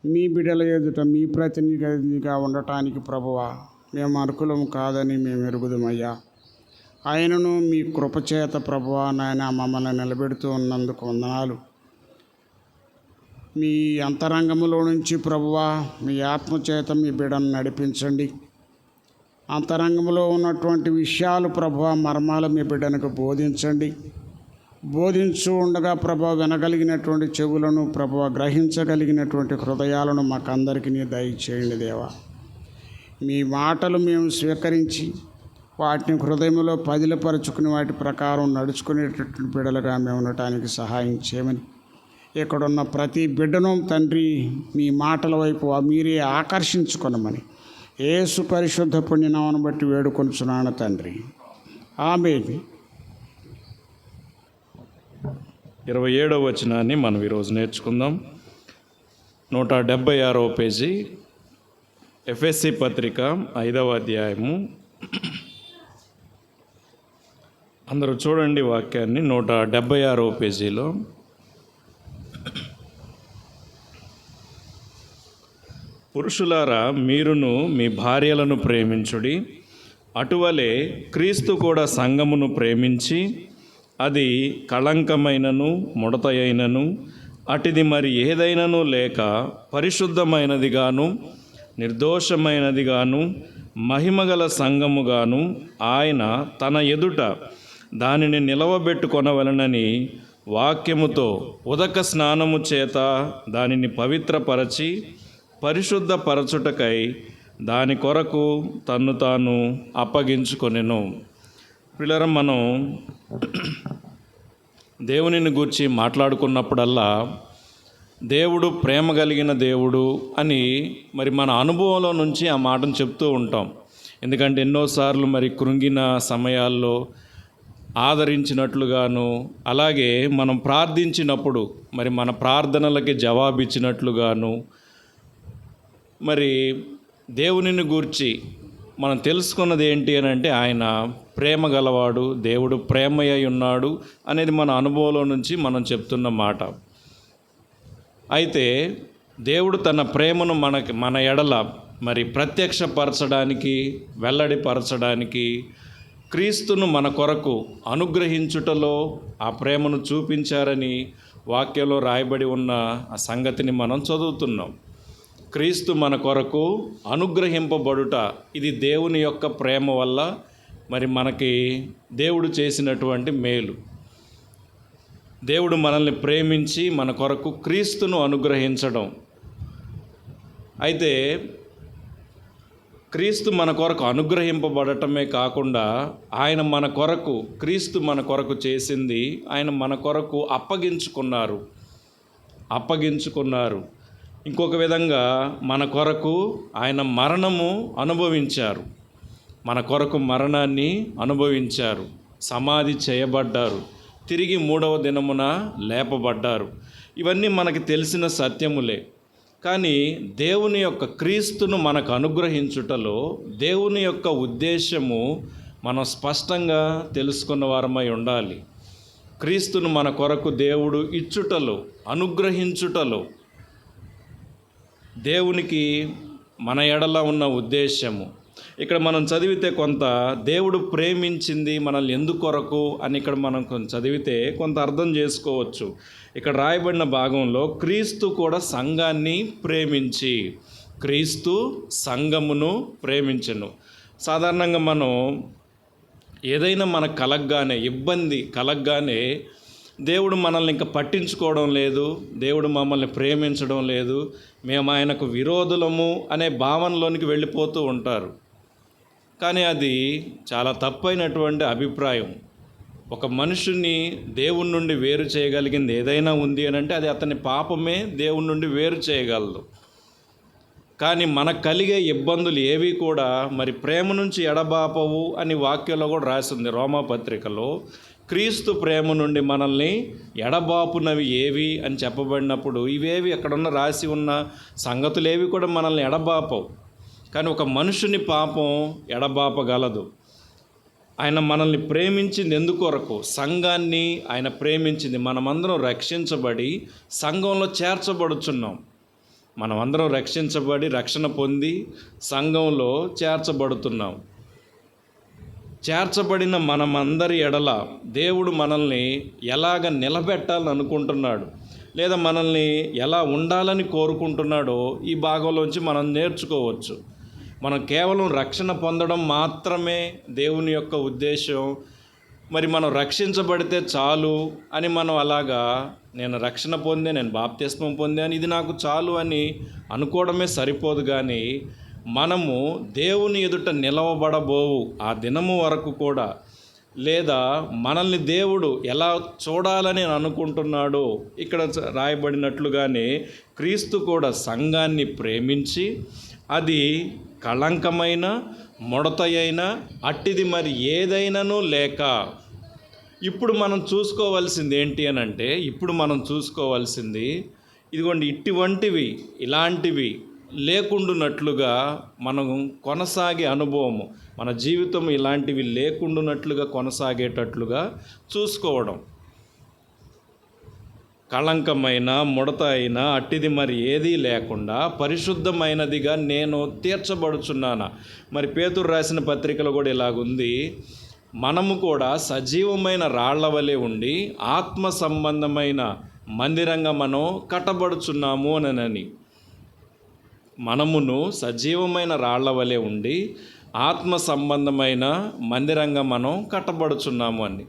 మీ బిడ్డల ఎదుట మీ ప్రతినిధిగా ఉండటానికి ప్రభువా మేము అర్హులము కాదని మేము ఎరుగుదమయ్యా. ఆయనను మీ కృపచేత ప్రభువా నాయన మమ్మల్ని నిలబెడుతూ ఉన్నందుకు వందనాలు. మీ అంతరంగంలో నుంచి ప్రభువా మీ ఆత్మచేత మీ బిడ్డను నడిపించండి. అంతరంగంలో ఉన్నటువంటి విషయాలు ప్రభువా మర్మాలు మీ బిడ్డనికి బోధించండి. బోధించు ఉండగా ప్రభువా వినగలిగినటువంటి చెవులను ప్రభువా గ్రహించగలిగినటువంటి హృదయాలను మాకందరికీ దయచేయండి దేవా. మీ మాటలు మేము స్వీకరించి వాటిని హృదయంలో పదిలపరుచుకుని వాటి ప్రకారం నడుచుకునేటటువంటి బిడ్డలుగా మేము ఉండటానికి సహాయం చేయమని, ఇక్కడున్న ప్రతి బిడ్డను తండ్రి మీ మాటల వైపు మీరే ఆకర్షించుకొనమని యేసు పరిశుద్ధ పుణ్యనామమును బట్టి వేడుకొనుచున్నాను తండ్రి. ఆమేన్. 27వ వచనాన్ని మనం ఈరోజు నేర్చుకుందాం. 176వ పేజీ, ఎఫ్ఎస్సి పత్రిక 5వ అధ్యాయము. అందరూ చూడండి వాక్యాన్ని. 176వ పేజీలో పురుషులారా మీరును మీ భార్యలను ప్రేమించుడి, అటువలే క్రీస్తు కూడా సంఘమును ప్రేమించి అది కళంకమైనను ముడతయైనను అటిది మరి ఏదైనాను లేక పరిశుద్ధమైనదిగాను నిర్దోషమైనదిగాను మహిమగల సంఘముగాను ఆయన తన ఎదుట దానిని నిలవబెట్టుకొనవలనని వాక్యముతో ఉదక స్నానము చేత దానిని పవిత్రపరచి పరిశుద్ధపరచుటకై దాని కొరకు తన్ను తాను అప్పగించుకొనెను. పిల్లరా, మనం దేవునిని గూర్చి మాట్లాడుకున్నప్పుడల్లా దేవుడు ప్రేమ కలిగిన దేవుడు అని మరి మన అనుభవంలో నుంచి ఆ మాటను చెప్తూ ఉంటాం. ఎందుకంటే ఎన్నోసార్లు మరి కృంగిన సమయాల్లో ఆదరించినట్లుగాను, అలాగే మనం ప్రార్థించినప్పుడు మరి మన ప్రార్థనలకి జవాబిచ్చినట్లుగాను, మరి దేవునిని గూర్చి మనం తెలుసుకున్నది ఏంటి అని అంటే ఆయన ప్రేమ గలవాడు, దేవుడు ప్రేమయ్య ఉన్నాడు అనేది మన అనుభవంలో నుంచి మనం చెప్తున్న మాట. అయితే దేవుడు తన ప్రేమను మన ఎడల మరి ప్రత్యక్షపరచడానికి, వెల్లడిపరచడానికి క్రీస్తును మన కొరకు అనుగ్రహించుటలో ఆ ప్రేమను చూపించారని వాక్యంలో రాయబడి ఉన్న ఆ సంగతిని మనం చదువుతున్నాం. క్రీస్తు మన కొరకు అనుగ్రహింపబడుట, ఇది దేవుని యొక్క ప్రేమ వల్ల మరి మనకి దేవుడు చేసినటువంటి మేలు. దేవుడు మనల్ని ప్రేమించి మన కొరకు క్రీస్తును అనుగ్రహించడం. అయితే క్రీస్తు మన కొరకు అనుగ్రహింపబడటమే కాకుండా ఆయన మన కొరకు, క్రీస్తు మన కొరకు చేసింది ఆయన మన కొరకు అప్పగించుకున్నారు. ఇంకొక విధంగా మన కొరకు ఆయన మరణము అనుభవించారు, మన కొరకు మరణాన్ని అనుభవించారు, సమాధి చేయబడ్డారు, తిరిగి 3వ దినమున లేపబడ్డారు. ఇవన్నీ మనకి తెలిసిన సత్యములే. కానీ దేవుని యొక్క క్రీస్తును మనకు అనుగ్రహించుటలో దేవుని యొక్క ఉద్దేశము మనం స్పష్టంగా తెలుసుకున్న వారమై ఉండాలి. క్రీస్తును మన కొరకు దేవుడు ఇచ్చుటలో, అనుగ్రహించుటలో దేవునికి మన ఎడల ఉన్న ఉద్దేశము. ఇక్కడ మనం చదివితే కొంత దేవుడు ప్రేమించింది మనల్ని ఎందుకొరకు అని ఇక్కడ మనం కొంత చదివితే కొంత అర్థం చేసుకోవచ్చు. ఇక్కడ రాయబడిన భాగంలో క్రీస్తు కూడా సంఘాన్ని ప్రేమించి, క్రీస్తు సంఘమును ప్రేమించెను. సాధారణంగా మనం ఏదైనా మనకు ఇబ్బంది కలగ్గానే దేవుడు మనల్ని ఇంకా పట్టించుకోవడం లేదు, దేవుడు మమ్మల్ని ప్రేమించడం లేదు, మేము ఆయనకు విరోధులము అనే భావనలోనికి వెళ్ళిపోతూ ఉంటారు. కానీ అది చాలా తప్పైనటువంటి అభిప్రాయం. ఒక మనుషుని దేవుని నుండి వేరు చేయగలిగింది ఏదైనా ఉంది అని అంటే అది అతని పాపమే దేవుని నుండి వేరు చేయగలదు. కానీ మనకు కలిగే ఇబ్బందులు ఏవి కూడా మరి ప్రేమ నుంచి ఎడబాపవు అని వాక్యంలో కూడా రాసింది రోమాపత్రికలో. క్రీస్తు ప్రేమ నుండి మనల్ని ఎడబాపునవి ఏవి అని చెప్పబడినప్పుడు ఇవేవి ఎక్కడున్న రాసి ఉన్న సంగతులేవి కూడా మనల్ని ఎడబాపవు. కానీ ఒక మనుషుని పాపం ఎడబాపగలదు. ఆయన మనల్ని ప్రేమించింది ఎందుకొరకు? సంఘాన్ని ఆయన ప్రేమించింది. మనమందరం రక్షించబడి సంఘంలో చేర్చబడుచున్నాం. మనమందరం రక్షించబడి రక్షణ పొంది సంఘంలో చేర్చబడుతున్నాం. చేర్చబడిన మనమందరి ఎడల దేవుడు మనల్ని ఎలాగ నిలబెట్టాలని అనుకుంటున్నాడు, లేదా మనల్ని ఎలా ఉండాలని కోరుకుంటున్నాడో ఈ భాగంలోంచి మనం నేర్చుకోవచ్చు. మనం కేవలం రక్షణ పొందడం మాత్రమే దేవుని యొక్క ఉద్దేశం. మరి మనం రక్షించబడితే చాలు అని మనం అలాగా నేను రక్షణ పొందే, నేను బాప్తిస్మం పొందాను, ఇది నాకు చాలు అని అనుకోవడమే సరిపోదు. కానీ మనము దేవుని ఎదుట నిలవబడబోవు ఆ దినము వరకు కూడా, లేదా మనల్ని దేవుడు ఎలా చూడాలని అనుకుంటున్నాడో ఇక్కడ రాయబడినట్లుగానే క్రీస్తు కూడా సంఘాన్ని ప్రేమించి అది కళంకమైన ముడత అయినా అట్టిది మరి ఏదైనాను లేక, ఇప్పుడు మనం చూసుకోవాల్సింది ఏంటి అని అంటే, ఇప్పుడు మనం చూసుకోవాల్సింది ఇదిగోండి ఇటువంటివి ఇలాంటివి లేకుండునట్లుగా మనం కొనసాగే అనుభవము, మన జీవితం ఇలాంటివి లేకుండునట్లుగా కొనసాగేటట్లుగా చూసుకోవడం. కళంకమైన ముడత అయినా అట్టిది మరి ఏదీ లేకుండా పరిశుద్ధమైనదిగా నేను తీర్చబడుచున్నానా. మరి పేతురు రాసిన పత్రికలో కూడా ఇలాగుంది, మనము కూడా సజీవమైన రాళ్ల వలె ఉండి ఆత్మ సంబంధమైన మందిరంగా మనం కట్టబడుచున్నాము అని. మనమును సజీవమైన రాళ్ల వలె ఉండి ఆత్మ సంబంధమైన మందిరంగా మనం కట్టబడుచున్నాము అని.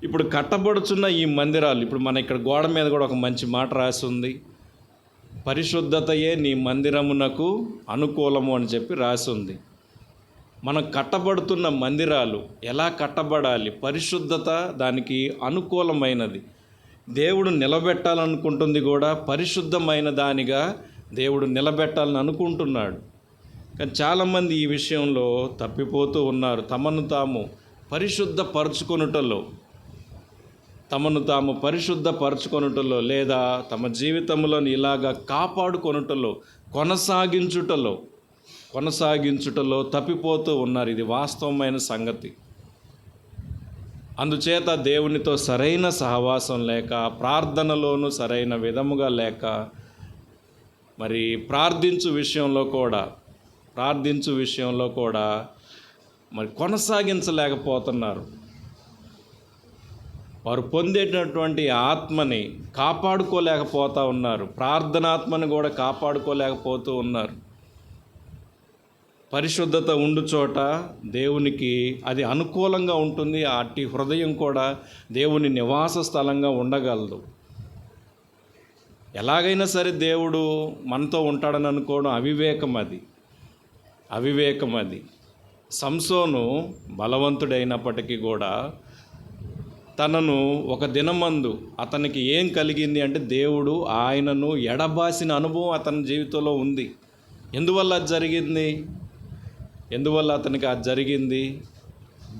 ఇప్పుడు కట్టబడుచున్న ఈ మందిరాలు, ఇప్పుడు మన ఇక్కడ గోడ మీద కూడా ఒక మంచి మాట రాసి ఉంది, పరిశుద్ధతయే నీ మందిరమునకు అనుకూలము అని చెప్పి రాసి ఉంది. మనం కట్టబడుతున్న మందిరాలు ఎలా కట్టబడాలి? పరిశుద్ధత దానికి అనుకూలమైనది. దేవుడు నిలబెట్టాలనుకుంటుంది కూడా పరిశుద్ధమైన దానిగా దేవుడు నిలబెట్టాలని అనుకుంటున్నాడు. కానీ చాలామంది ఈ విషయంలో తప్పిపోతూ ఉన్నారు. తమను తాము పరిశుద్ధపరచుకొనుటలో లేదా తమ జీవితంలోని ఇలాగా కాపాడుకొనుటలో కొనసాగించుటలో తప్పిపోతూ ఉన్నారు. ఇది వాస్తవమైన సంగతి. అందుచేత దేవునితో సరైన సహవాసం లేక, ప్రార్థనలోనూ సరైన విధముగా లేక, మరి ప్రార్థించు విషయంలో కూడా మరి కొనసాగించలేకపోతున్నారు. వారు పొందేటటువంటి ఆత్మని కాపాడుకోలేకపోతూ ఉన్నారు. ప్రార్థనాత్మని కూడా కాపాడుకోలేకపోతూ ఉన్నారు. పరిశుద్ధత ఉండు చోట దేవునికి అది అనుకూలంగా ఉంటుంది. అట్టి హృదయం కూడా దేవుని నివాస స్థలంగా ఉండగలదు. ఎలాగైనా సరే దేవుడు మనతో ఉంటాడని అనుకోవడం అవివేకం అది. సంసోను బలవంతుడైనప్పటికీ కూడా తనను ఒక దినమందు అతనికి ఏం కలిగింది అంటే, దేవుడు ఆయనను ఎడబాసిన అనుభవం అతని జీవితంలో ఉంది. ఎందువల్ల అతనికి అది జరిగింది?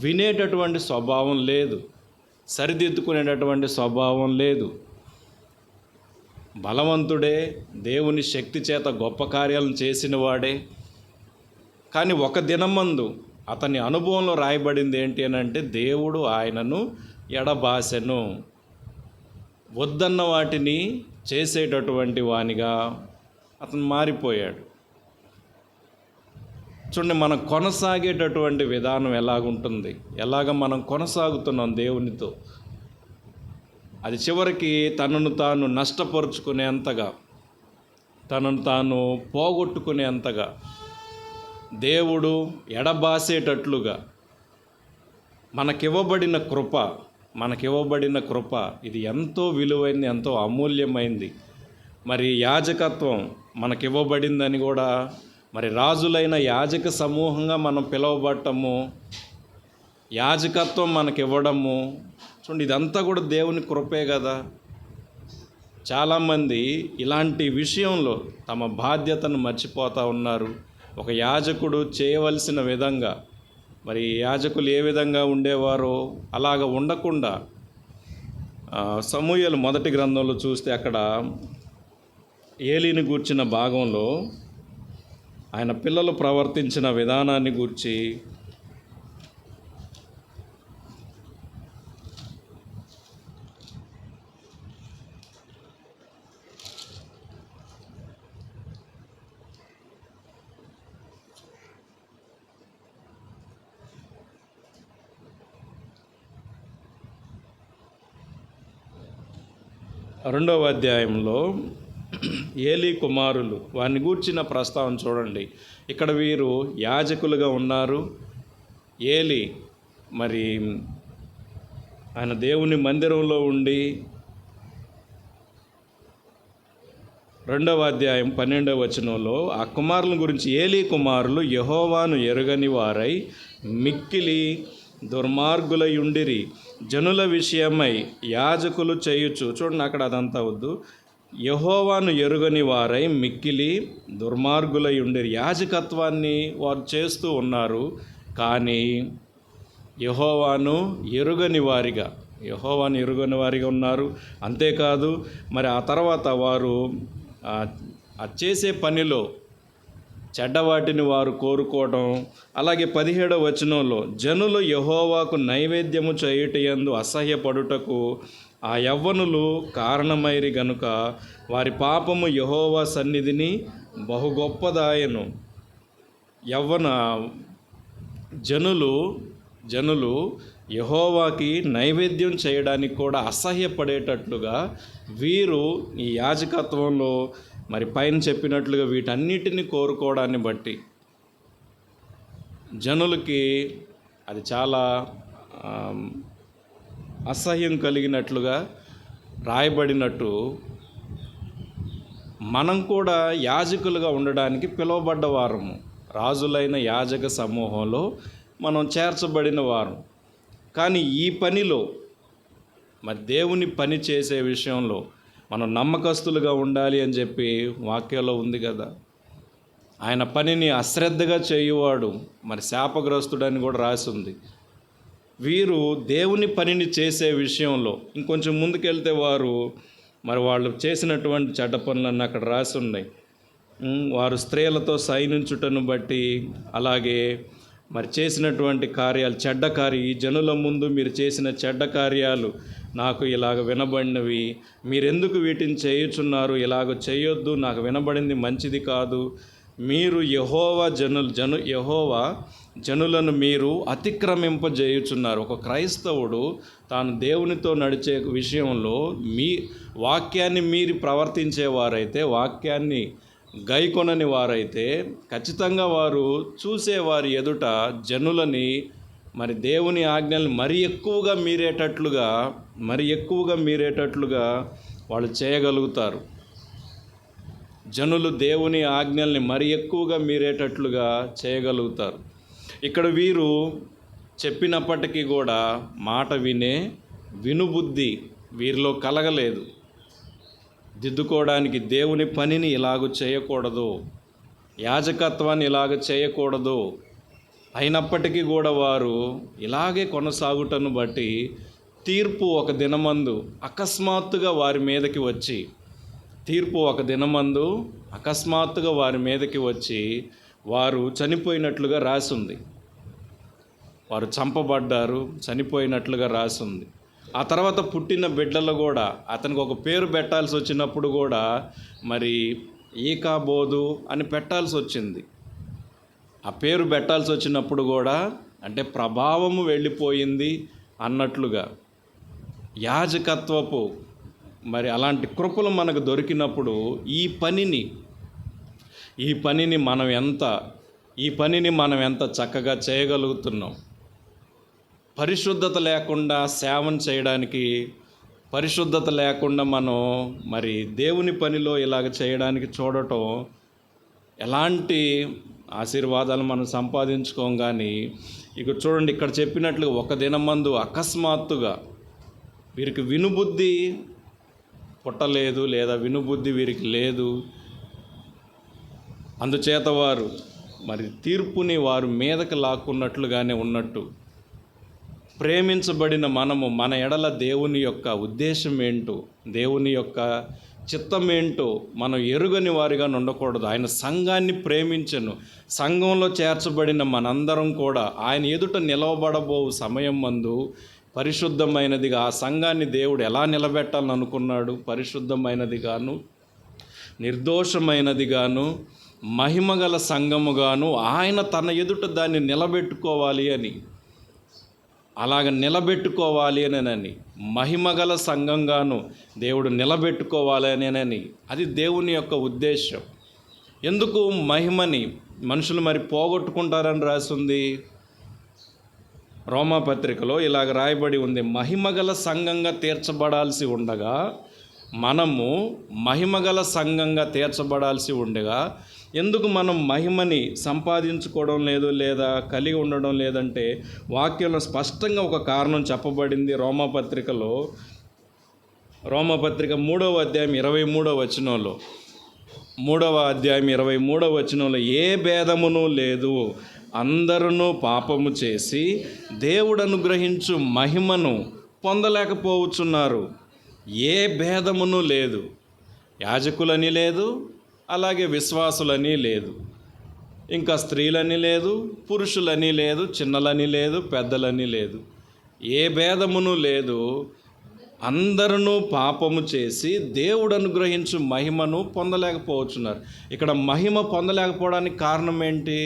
వినేటటువంటి స్వభావం లేదు, సరిదిద్దుకునేటటువంటి స్వభావం లేదు. బలవంతుడే, దేవుని శక్తి చేత గొప్ప కార్యాలను చేసిన వాడే. కానీ ఒక దినమందు అతని అనుభవంలో రాయబడింది ఏంటి అని అంటే, దేవుడు ఆయనను ఎడబాసెను. వద్దన్న వాటిని చేసేటటువంటి వానిగా అతను మారిపోయాడు. చూడండి, మనం కొనసాగేటటువంటి విధానం ఎలాగుంటుంది, ఎలాగ మనం కొనసాగుతున్నాం దేవునితో, అది చివరికి తనను తాను నష్టపరుచుకునేంతగా, తనను తాను పోగొట్టుకునేంతగా, దేవుడు ఎడబాసేటట్లుగా మనకివ్వబడిన కృప ఇది ఎంతో విలువైంది, ఎంతో అమూల్యమైంది. మరి యాజకత్వం మనకివ్వబడిందని కూడా, మరి రాజులైన యాజక సమూహంగా మనం పిలువబడటము, యాజకత్వం మనకివ్వడము, చూడండి ఇదంతా కూడా దేవుని కృపే కదా. చాలామంది ఇలాంటి విషయంలో తమ బాధ్యతను మర్చిపోతూ ఉన్నారు. ఒక యాజకుడు చేయవలసిన విధంగా, మరి యాజకులు ఏ విధంగా ఉండేవారో అలాగ ఉండకుండా, సమూయేలు మొదటి గ్రంథంలో చూస్తే అక్కడ ఏలీని గూర్చిన భాగంలో ఆయన పిల్లలు ప్రవర్తించిన విధానాన్ని గూర్చి రెండవ అధ్యాయంలో ఏలీ కుమారులు వారిని గూర్చిన ప్రస్తావన చూడండి. ఇక్కడ వీరు యాజకులుగా ఉన్నారు. ఏలీ మరి ఆయన దేవుని మందిరంలో ఉండి 2వ అధ్యాయం 12వ వచనంలో ఆ కుమారుల గురించి ఏలీ కుమారులు యెహోవాను ఎరుగని వారై మిక్కిలి దుర్మార్గులై ఉండిరి, జనుల విషయమై యాజకులు చేయుచు. చూడండి, అక్కడ అదంతా వద్దు. యెహోవాను ఎరుగని వారై మిక్కిలి దుర్మార్గులై ఉండిరి. యాజకత్వాన్ని వారు చేస్తూ ఉన్నారు, కానీ యెహోవాను ఎరుగని వారిగా ఉన్నారు. అంతేకాదు, మరి ఆ తర్వాత వారు చేసే పనిలో చెడ్డవాటిని వారు కోరుకోవడం. అలాగే 17వ వచనంలో జనులు యెహోవాకు నైవేద్యము చేయుటయందు అసహ్యపడుటకు ఆ యవ్వనులు కారణమైరి గనుక వారి పాపము యెహోవా సన్నిధిని బహు గొప్పదాయను. జనులు యెహోవాకి నైవేద్యం చేయడానికి కూడా అసహ్యపడేటట్లుగా వీరు ఈ యాజకత్వంలో మరి పైన చెప్పినట్లుగా వీటన్నిటిని కోరుకోవడాన్ని బట్టి జనులకి అది చాలా అసహ్యం కలిగినట్లుగా రాయబడినట్టు మనం కూడా యాజకులుగా ఉండడానికి పిలువబడ్డ వారము. రాజులైన యాజక సమూహంలో మనం చేర్చబడిన వారం. కానీ ఈ పనిలో మరి దేవుని పని చేసే విషయంలో మనం నమ్మకస్తులుగా ఉండాలి అని చెప్పి వాక్యంలో ఉంది కదా. ఆయన పనిని అశ్రద్ధగా చేయువాడు మరి శాపగ్రస్తుడని కూడా రాసి ఉంది. వీరు దేవుని పనిని చేసే విషయంలో ఇంకొంచెం ముందుకెళ్తే వాళ్ళు చేసినటువంటి చెడ్డ పనులన్నీ అక్కడ రాసి ఉన్నాయి. వారు స్త్రీలతో సైనించుటను బట్టి, అలాగే మరి చేసినటువంటి కార్యాలు ఈ జనుల ముందు మీరు చేసిన చెడ్డ కార్యాలు నాకు ఇలాగ వినబడినవి, మీరెందుకు వీటిని చేయుచున్నారు, ఇలాగ చేయొద్దు, నాకు వినబడింది మంచిది కాదు, మీరు యెహోవా జనులను మీరు అతిక్రమింపజేయుచున్నారు. ఒక క్రైస్తవుడు తాను దేవునితో నడిచే విషయంలో మీ వాక్యాన్ని మీరి ప్రవర్తించేవారైతే, వాక్యాన్ని గైకొనని వారైతే ఖచ్చితంగా వారు చూసేవారి ఎదుట జనులని మరి దేవుని ఆజ్ఞల్ని మరి ఎక్కువగా మీరేటట్లుగా వాళ్ళు చేయగలుగుతారు. జనులు దేవుని ఆజ్ఞల్ని మరి ఎక్కువగా మీరేటట్లుగా చేయగలుగుతారు. ఇక్కడ వీరు చెప్పినప్పటికీ కూడా మాట వినుబుద్ధి వీరిలో కలగలేదు. దిద్దుకోవడానికి దేవుని పనిని ఇలాగ చేయకూడదు, యాజకత్వాన్ని ఇలాగ చేయకూడదు, అయినప్పటికీ కూడా వారు ఇలాగే కొనసాగుటను బట్టి తీర్పు ఒక దినమందు అకస్మాత్తుగా వారి మీదకి వచ్చి వారు చనిపోయినట్లుగా రాసుంది. వారు చంపబడ్డారు, చనిపోయినట్లుగా రాసుంది. ఆ తర్వాత పుట్టిన బిడ్డలు కూడా అతనికి ఒక పేరు పెట్టాల్సి వచ్చినప్పుడు కూడా మరి ఈకాబోదు అని పెట్టాల్సి వచ్చింది. ఆ పేరు పెట్టాల్సి వచ్చినప్పుడు కూడా అంటే ప్రభావము వెళ్ళిపోయింది అన్నట్లుగా యాజకత్వపు మరి అలాంటి కృపలు మనకు దొరికినప్పుడు ఈ పనిని మనం ఎంత చక్కగా చేయగలుగుతున్నాం. పరిశుద్ధత లేకుండా సేవను చేయడానికి, పరిశుద్ధత లేకుండా మనం మరి దేవుని పనిలో ఇలాగ చేయడానికి చూడటం ఎలాంటి ఆశీర్వాదాలు మనం సంపాదించుకోం. కానీ ఇక చూడండి, ఇక్కడ చెప్పినట్లుగా ఒక దినమందు అకస్మాత్తుగా వీరికి వినుబుద్ధి పుట్టలేదు, లేదా వినుబుద్ధి వీరికి లేదు. అందుచేత వారు మరి తీర్పుని వారు మీదకి లాక్కున్నట్లుగానే ఉన్నట్టు ప్రేమించబడిన మనము మన ఎడల దేవుని యొక్క ఉద్దేశం ఏంటో, దేవుని యొక్క చిత్తం ఏంటో మనం ఎరుగని వారిగా ఉండకూడదు. ఆయన సంఘాన్ని ప్రేమించెను. సంఘంలో చేర్చబడిన మనందరం కూడా ఆయన ఎదుట నిలవబడబో సమయం మందు పరిశుద్ధమైనదిగా ఆ సంఘాన్ని దేవుడు ఎలా నిలబెట్టాలని అనుకున్నాడు? పరిశుద్ధమైనదిగాను, నిర్దోషమైనదిగాను, మహిమగల సంఘముగాను ఆయన తన ఎదుట దాన్ని నిలబెట్టుకోవాలి అని అలాగ నిలబెట్టుకోవాలి అని మహిమగల సంఘంగాను దేవుడు నిలబెట్టుకోవాలి అని అది దేవుని యొక్క ఉద్దేశం. ఎందుకు మహిమని మనుషులు మరి పోగొట్టుకుంటారని రాసింది? రోమాపత్రికలో ఇలాగ రాయబడి ఉంది, మహిమగల సంఘంగా తీర్చబడాల్సి ఉండగా, మనము మహిమగల సంఘంగా తీర్చబడాల్సి ఉండగా ఎందుకు మనం మహిమని సంపాదించుకోవడం లేదు లేదా కలిగి ఉండడం లేదంటే వాక్యంలో స్పష్టంగా ఒక కారణం చెప్పబడింది. రోమాపత్రికలో, రోమాపత్రిక 3వ అధ్యాయం 23వ వచనంలో, 3వ అధ్యాయం 23వ వచనంలో, ఏ భేదమును లేదు, అందరూ పాపము చేసి దేవుడు అనుగ్రహించు మహిమను పొందలేకపోవచ్చున్నారు. ఏ భేదమును లేదు, యాజకులని లేదు, అలాగే విశ్వాసులని లేదు, ఇంకా స్త్రీలని లేదు, పురుషులని లేదు, చిన్నలని లేదు, పెద్దలని లేదు, ఏ భేదమును లేదు, అందరూ పాపము చేసి దేవుడు అనుగ్రహించు మహిమను పొందలేకపోవచ్చున్నారు. ఇక్కడ మహిమ పొందలేకపోవడానికి కారణం ఏంటి?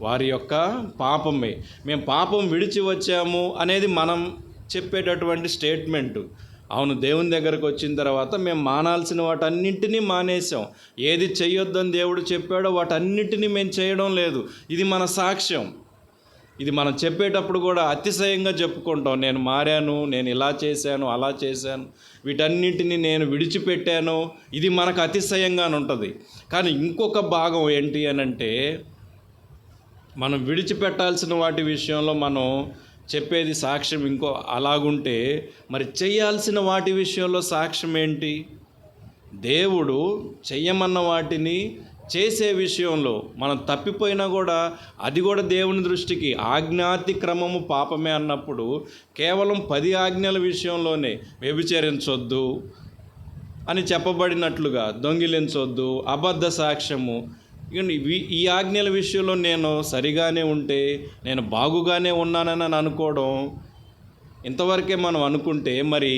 వారి యొక్క పాపమే. మేము పాపం విడిచి వచ్చాము అనేది మనం చెప్పేటటువంటి స్టేట్మెంటు. అవును, దేవుని దగ్గరకు వచ్చిన తర్వాత మేము మానాల్సిన వాటన్నింటినీ మానేసాం. ఏది చెయ్యొద్దని దేవుడు చెప్పాడో వాటన్నిటినీ మేము చేయడం లేదు. ఇది మన సాక్ష్యం. ఇది మనం చెప్పేటప్పుడు కూడా అతిశయంగా చెప్పుకుంటాం, నేను మారాను, నేను ఇలా చేశాను, అలా చేశాను, వీటన్నిటిని నేను విడిచిపెట్టాను. ఇది మనకు అతిశయంగానే ఉంటుంది. కానీ ఇంకొక భాగం ఏంటి అని అంటే, మనం విడిచిపెట్టాల్సిన వాటి విషయంలో మనం చెప్పేది సాక్ష్యం ఇంకో అలాగుంటే, మరి చేయాల్సిన వాటి విషయంలో సాక్ష్యం ఏంటి? దేవుడు చెయ్యమన్న వాటిని చేసే విషయంలో మనం తప్పిపోయినా కూడా అది కూడా దేవుని దృష్టికి ఆజ్ఞాతిక్రమము పాపమే అన్నప్పుడు కేవలం 10 ఆజ్ఞల విషయంలోనే వ్యభిచరించొద్దు అని చెప్పబడినట్లుగా, దొంగిలించొద్దు, అబద్ధ సాక్ష్యము, ఈ ఆజ్ఞల విషయంలో నేను సరిగానే ఉంటే నేను బాగుగానే ఉన్నానని అనుకోవడం, ఇంతవరకే మనం అనుకుంటే మరి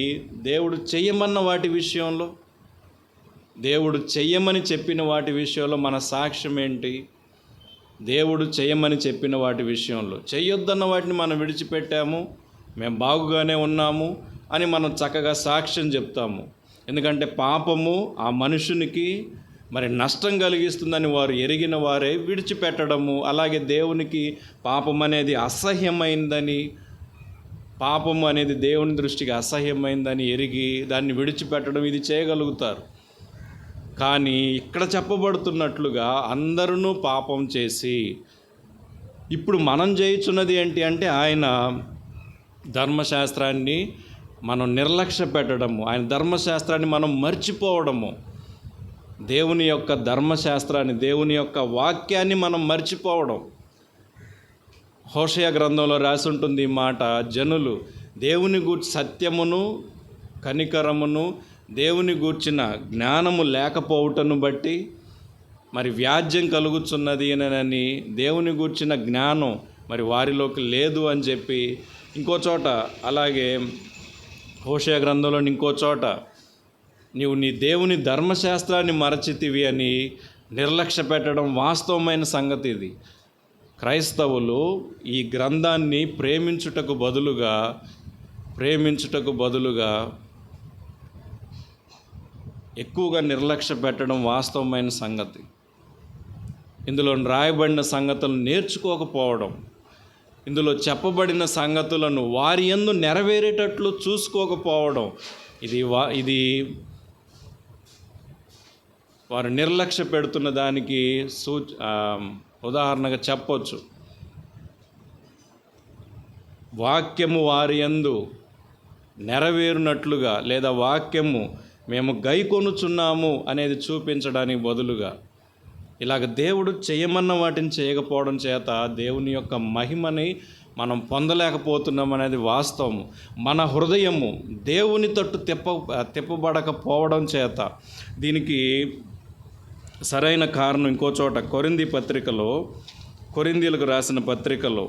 దేవుడు చెయ్యమన్న వాటి విషయంలో, దేవుడు చెయ్యమని చెప్పిన వాటి విషయంలో మన సాక్ష్యం ఏంటి? దేవుడు చెయ్యమని చెప్పిన వాటి విషయంలో చెయ్యొద్దన్న వాటిని మనం విడిచిపెట్టాము, మేము బాగుగానే ఉన్నాము అని మనం చక్కగా సాక్ష్యం చెప్తాము. ఎందుకంటే పాపము ఆ మనుషునికి మరి నష్టం కలిగిస్తుందని వారు ఎరిగిన వారే విడిచిపెట్టడము, అలాగే దేవునికి పాపం అనేది అసహ్యమైందని, పాపము అనేది దేవుని దృష్టికి అసహ్యమైందని ఎరిగి దాన్ని విడిచిపెట్టడం, ఇది చేయగలుగుతారు. కానీ ఇక్కడ చెప్పబడుతున్నట్లుగా అందరూ పాపం చేసి, ఇప్పుడు మనం చేయుచున్నది ఏంటి అంటే ఆయన ధర్మశాస్త్రాన్ని మనం నిర్లక్ష్య పెట్టడము, ఆయన ధర్మశాస్త్రాన్ని మనం మర్చిపోవడము, దేవుని యొక్క ధర్మశాస్త్రాన్ని, దేవుని యొక్క వాక్యాన్ని మనం మర్చిపోవడం. హోషేయ గ్రంథంలో రాసి ఉంటుంది ఈ మాట, జనులు దేవుని గూర్చి సత్యమును కనికరమును దేవుని గూర్చిన జ్ఞానము లేకపోవటను బట్టి మరి వ్యాజ్యం కలుగుతున్నది అని, దేవుని గూర్చిన జ్ఞానం మరి వారిలోకి లేదు అని చెప్పి ఇంకో చోట, అలాగే హోషేయ గ్రంథంలో ఇంకో చోట నీవు నీ దేవుని ధర్మశాస్త్రాన్ని మరచితివి అని నిర్లక్ష్య పెట్టడం వాస్తవమైన సంగతి. ఇది క్రైస్తవులు ఈ గ్రంథాన్ని ప్రేమించుటకు బదులుగా ఎక్కువగా నిర్లక్ష్య పెట్టడం వాస్తవమైన సంగతి. ఇందులో రాయబడిన సంగతులను నేర్చుకోకపోవడం, ఇందులో చెప్పబడిన సంగతులను వారి యందు నెరవేరేటట్లు చూసుకోకపోవడం, ఇది వారు నిర్లక్ష్య పెడుతున్న దానికి ఉదాహరణగా చెప్పొచ్చు. వాక్యము వారి యందు నెరవేరునట్లుగా లేదా వాక్యము మేము గైకొనుచున్నాము అనేది చూపించడానికి బదులుగా ఇలాగ దేవుడు చేయమన్న వాటిని చేయకపోవడం చేత దేవుని యొక్క మహిమని మనం పొందలేకపోతున్నాం అనేది వాస్తవం. మన హృదయము దేవుని తట్టు తిప్పబడకపోవడం చేత దీనికి సరైన కారణం ఇంకో చోట కొరింథీయులకు రాసిన పత్రికలో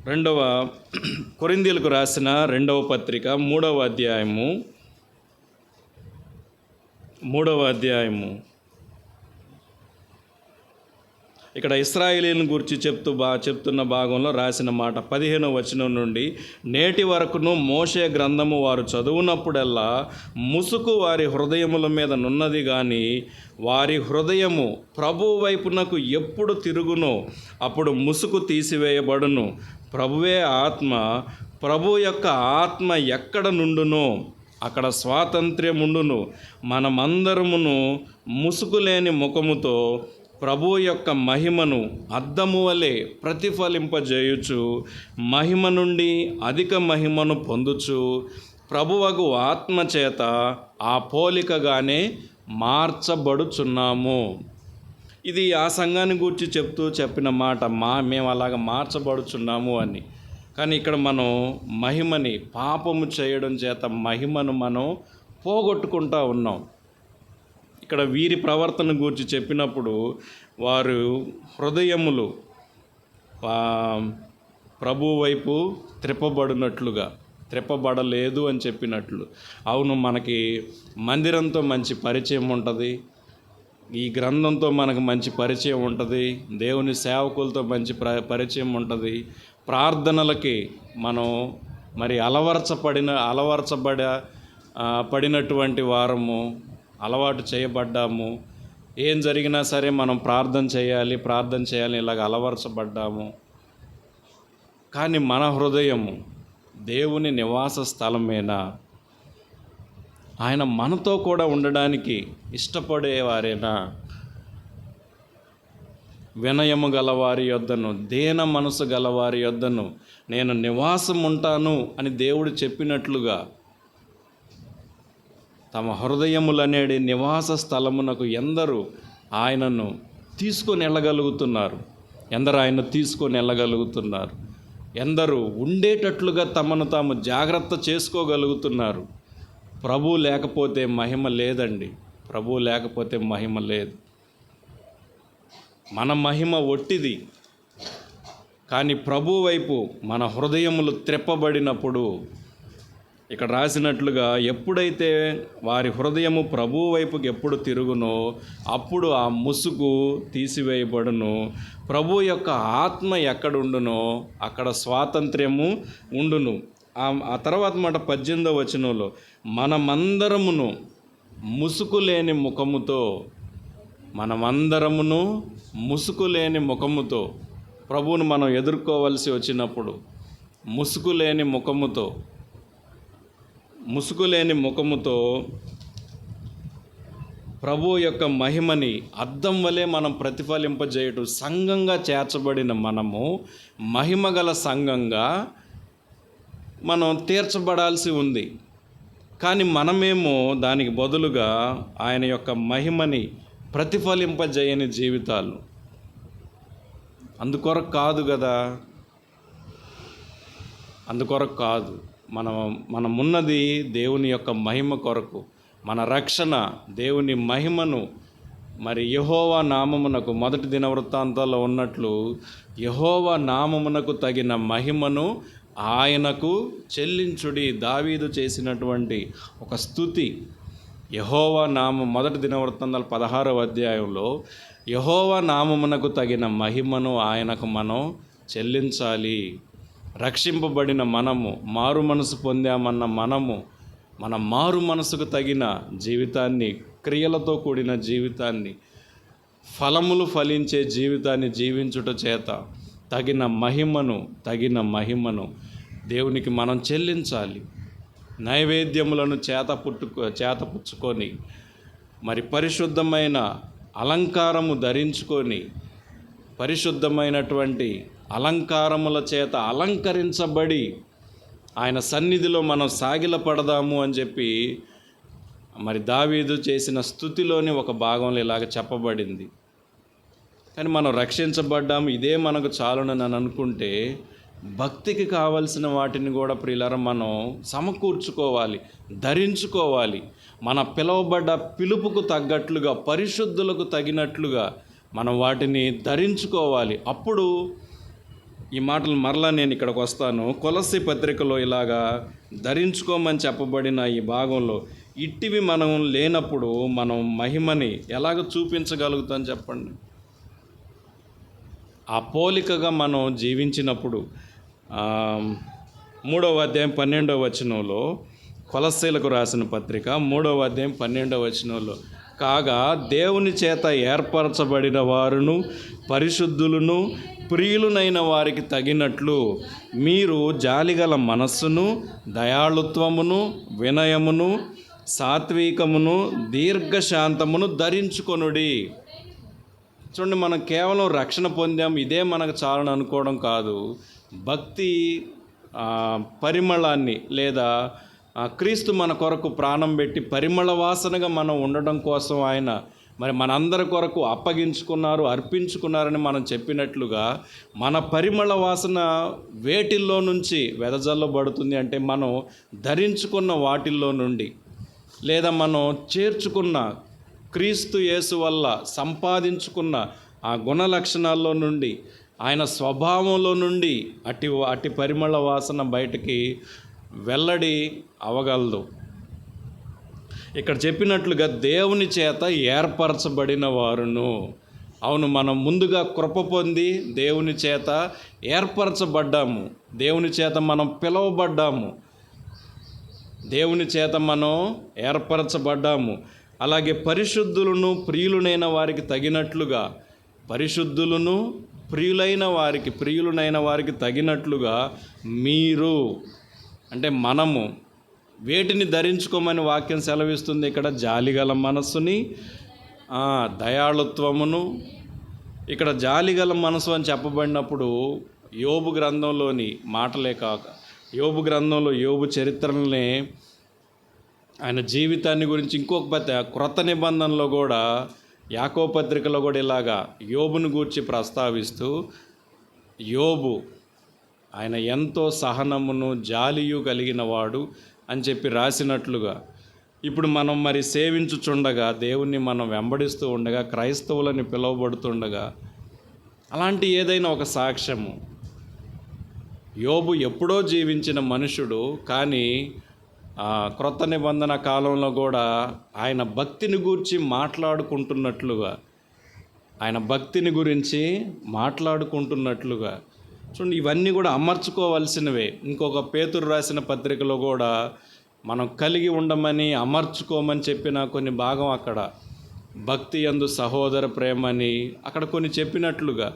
2వ కొరింథీయులకు రాసిన 2వ పత్రిక 3వ అధ్యాయము 3వ ఇక్కడ ఇశ్రాయేలీయులను గురించి చెప్తున్న భాగంలో రాసిన మాట 15వ వచనం నుండి, నేటి వరకును మోషే గ్రంథము వారు చదువునప్పుడల్లా ముసుకు వారి హృదయముల మీద నున్నది కానీ వారి హృదయము ప్రభు వైపునకు ఎప్పుడు తిరుగునో అప్పుడు ముసుకు తీసివేయబడును. ప్రభువే ఆత్మ, ప్రభు యొక్క ఆత్మ ఎక్కడ నుండునో అక్కడ స్వాతంత్ర్యముండును. మనమందరమును ముసుగులేని ముఖముతో ప్రభు యొక్క మహిమను అద్దము వలె ప్రతిఫలింపజేయుచు మహిమ నుండి అధిక మహిమను పొందుచు ప్రభువగు ఆత్మ చేత ఆ పోలికగానే మార్చబడుచున్నాము. ఇది ఆ సంఘాన్ని గురించి చెప్పిన మాట, మేము అలాగ మార్చబడుచున్నాము అని. కానీ ఇక్కడ మనం మహిమని పాపము చేయడం చేత మహిమను మనం పోగొట్టుకుంటా ఉన్నాం. ఇక్కడ వీరి ప్రవర్తన గురించి చెప్పినప్పుడు వారు హృదయములు ప్రభు వైపు త్రిప్పబడలేదు అని చెప్పినట్లు. అవును, మనకి మందిరంతో మంచి పరిచయం ఉంటుంది, ఈ గ్రంథంతో మనకు మంచి పరిచయం ఉంటుంది, దేవుని సేవకులతో మంచి పరిచయం ఉంటుంది, ప్రార్థనలకి మనం మరి పడినటువంటి వారము, అలవాటు చేయబడ్డాము. ఏం జరిగినా సరే మనం ప్రార్థన చేయాలి ఇలాగ అలవరచబడ్డాము. కానీ మన హృదయము దేవుని నివాస స్థలమేనా? ఆయన మనతో కూడా ఉండడానికి ఇష్టపడేవారేనా? వినయము గలవారి యొద్దను, దీన మనసు గలవారి యొద్దను నేను నివాసం ఉంటాను అని దేవుడు చెప్పినట్లుగా తమ హృదయములనేది నివాస స్థలమునకు ఎందరూ ఆయనను తీసుకొని వెళ్ళగలుగుతున్నారు? ఎందరూ ఉండేటట్లుగా తమను తాము జాగ్రత్త చేసుకోగలుగుతున్నారు? ప్రభు లేకపోతే మహిమ లేదండి. ప్రభు లేకపోతే మహిమ లేదు. మన మహిమ ఒట్టిది. కానీ ప్రభు వైపు మన హృదయములు త్రెప్పబడినప్పుడు, ఇక్కడ రాసినట్లుగా ఎప్పుడైతే వారి హృదయము ప్రభు వైపుకి ఎప్పుడు తిరుగునో అప్పుడు ఆ ముసుగు తీసివేయబడును. ప్రభు యొక్క ఆత్మ ఎక్కడుండునో అక్కడ స్వాతంత్ర్యము ఉండును. ఆ తర్వాత మాట 18వ వచనంలో, మనమందరమును ముసుకులేని ముఖముతో ప్రభువును మనం ఎదుర్కోవలసి వచ్చినప్పుడు ముసుగులేని ముఖముతో ప్రభు యొక్క మహిమని అద్దం వలె మనం ప్రతిఫలింపజేయటం, సంఘంగా చేర్చబడిన మనము మహిమగల సంఘంగా మనం తీర్చబడాల్సి ఉంది. కానీ మనమేమో దానికి బదులుగా ఆయన యొక్క మహిమని ప్రతిఫలింపజేయని జీవితాలు. అందుకొరకు కాదు. మనమున్నది దేవుని యొక్క మహిమ కొరకు. మన రక్షణ దేవుని మహిమను మరి యెహోవా నామమునకు, మొదటి దినవృత్తాంతాల్లో ఉన్నట్లు యెహోవా నామమునకు తగిన మహిమను ఆయనకు చెల్లించుడి. దావీదు చేసినటువంటి ఒక స్తుతి. యెహోవా నామం, మొదటి దినవృత్తాంతాలు 16వ అధ్యాయంలో యెహోవా నామమునకు తగిన మహిమను ఆయనకు మనం చెల్లించాలి. రక్షింపబడిన మనము, మారు మనసు పొందామన్న మనము, మన మారు మనసుకు తగిన జీవితాన్ని, క్రియలతో కూడిన జీవితాన్ని, ఫలములు ఫలించే జీవితాన్ని జీవించుట చేత తగిన మహిమను దేవునికి మనం చెల్లించాలి. నైవేద్యములను చేతపుచ్చుకొని మరి పరిశుద్ధమైన అలంకారము ధరించుకొని, పరిశుద్ధమైనటువంటి అలంకారముల చేత అలంకరించబడి ఆయన సన్నిధిలో మనం సాగిలపడదాము అని చెప్పి మరి దావీదు చేసిన స్తుతిలోని ఒక భాగంలో ఇలాగ చెప్పబడింది. కానీ మనం రక్షించబడ్డాము, ఇదే మనకు చాలునని అనుకుంటే భక్తికి కావలసిన వాటిని కూడా ప్రియులారా మనం సమకూర్చుకోవాలి, ధరించుకోవాలి. మన పిలువబడ్డ పిలుపుకు తగ్గట్లుగా, పరిశుద్ధులకు తగినట్లుగా మనం వాటిని ధరించుకోవాలి. అప్పుడు ఈ మాటలు మరలా నేను ఇక్కడికి వస్తాను. కొలస్సీ పత్రికలో ఇలాగా ధరించుకోమని చెప్పబడిన ఈ భాగంలో ఇట్టివి మనం లేనప్పుడు మనం మహిమని ఎలాగ చూపించగలుగుతాం చెప్పండి? ఆ పోలికగా మనం జీవించినప్పుడు 3వ అధ్యాయం 12వ వచనంలో, కొలస్సీలకు రాసిన పత్రిక 3వ అధ్యాయం 12వ వచనంలో, కాగా దేవుని చేత ఏర్పరచబడిన వారును పరిశుద్ధులను ప్రియులునైన వారికి తగినట్లు మీరు జాలిగల మనస్సును, దయాళుత్వమును, వినయమును, సాత్వికమును, దీర్ఘశాంతమును ధరించుకొనుడి. చూడండి, మనం కేవలం రక్షణ పొందాం, ఇదే మనకు చాలని అనుకోవడం కాదు. భక్తి పరిమళాన్ని, లేదా క్రీస్తు మన కొరకు ప్రాణం పెట్టి పరిమళ వాసనగా మనం ఉండడం కోసం ఆయన మరి మనందరి కొరకు అప్పగించుకున్నారు, అర్పించుకున్నారని మనం చెప్పినట్లుగా మన పరిమళ వాసన వేటిల్లో నుంచి వెదజల్లబడుతుంది అంటే, మనం ధరించుకున్న వాటిల్లో నుండి, లేదా మనం చేర్చుకున్న క్రీస్తు యేసు వల్ల సంపాదించుకున్న ఆ గుణ లక్షణాల్లో నుండి, ఆయన స్వభావంలో నుండి అట్టి పరిమళ వాసన బయటికి వెల్లడి అవగలదు. ఇక్కడ చెప్పినట్లుగా దేవుని చేత ఏర్పరచబడిన వారును. అవును, మనం ముందుగా కృప పొంది దేవుని చేత ఏర్పరచబడ్డాము, దేవుని చేత మనం పిలువబడ్డాము, దేవుని చేత మనం ఏర్పరచబడ్డాము. అలాగే పరిశుద్ధులను ప్రియులైన వారికి తగినట్లుగా, పరిశుద్ధులను ప్రియులైన వారికి తగినట్లుగా మీరు అంటే మనము వేటిని ధరించుకోమని వాక్యం సెలవిస్తుంది ఇక్కడ? జాలిగల మనస్సుని, దయాళుత్వమును. ఇక్కడ జాలిగల మనసు అని చెప్పబడినప్పుడు యోబు గ్రంథంలోని మాటలే కాక, యోబు గ్రంథంలో యోబు చరిత్రలనే, ఆయన జీవితాన్ని గురించి ఇంకొక క్రొత్త నిబంధనలో కూడా, యాకోబు పత్రికలో కూడా ఇలాగా యోబును గూర్చి ప్రస్తావిస్తూ, యోబు ఆయన ఎంతో సహనమును జాలియు కలిగిన వాడు అని చెప్పి రాసినట్లుగా, ఇప్పుడు మనం మరి సేవించుచుండగా, దేవుణ్ణి మనం వెంబడిస్తూ ఉండగా, క్రైస్తవులని పిలువబడుతుండగా, అలాంటి ఏదైనా ఒక సాక్ష్యము. యోబు ఎప్పుడో జీవించిన మనుషుడు, కానీ క్రొత్త నిబంధన కాలంలో కూడా ఆయన భక్తిని గురించి మాట్లాడుకుంటున్నట్లుగా, ఆయన భక్తిని గురించి మాట్లాడుకుంటున్నట్లుగా చూడండి, ఇవన్నీ కూడా అమర్చుకోవలసినవే. ఇంకొక పేతురు రాసిన పత్రికలో కూడా మనం కలిగి ఉండమని, అమర్చుకోమని చెప్పిన కొన్ని భాగం అక్కడ భక్తి యందు సహోదర ప్రేమని అక్కడ కొన్ని చెప్పినట్లుగా,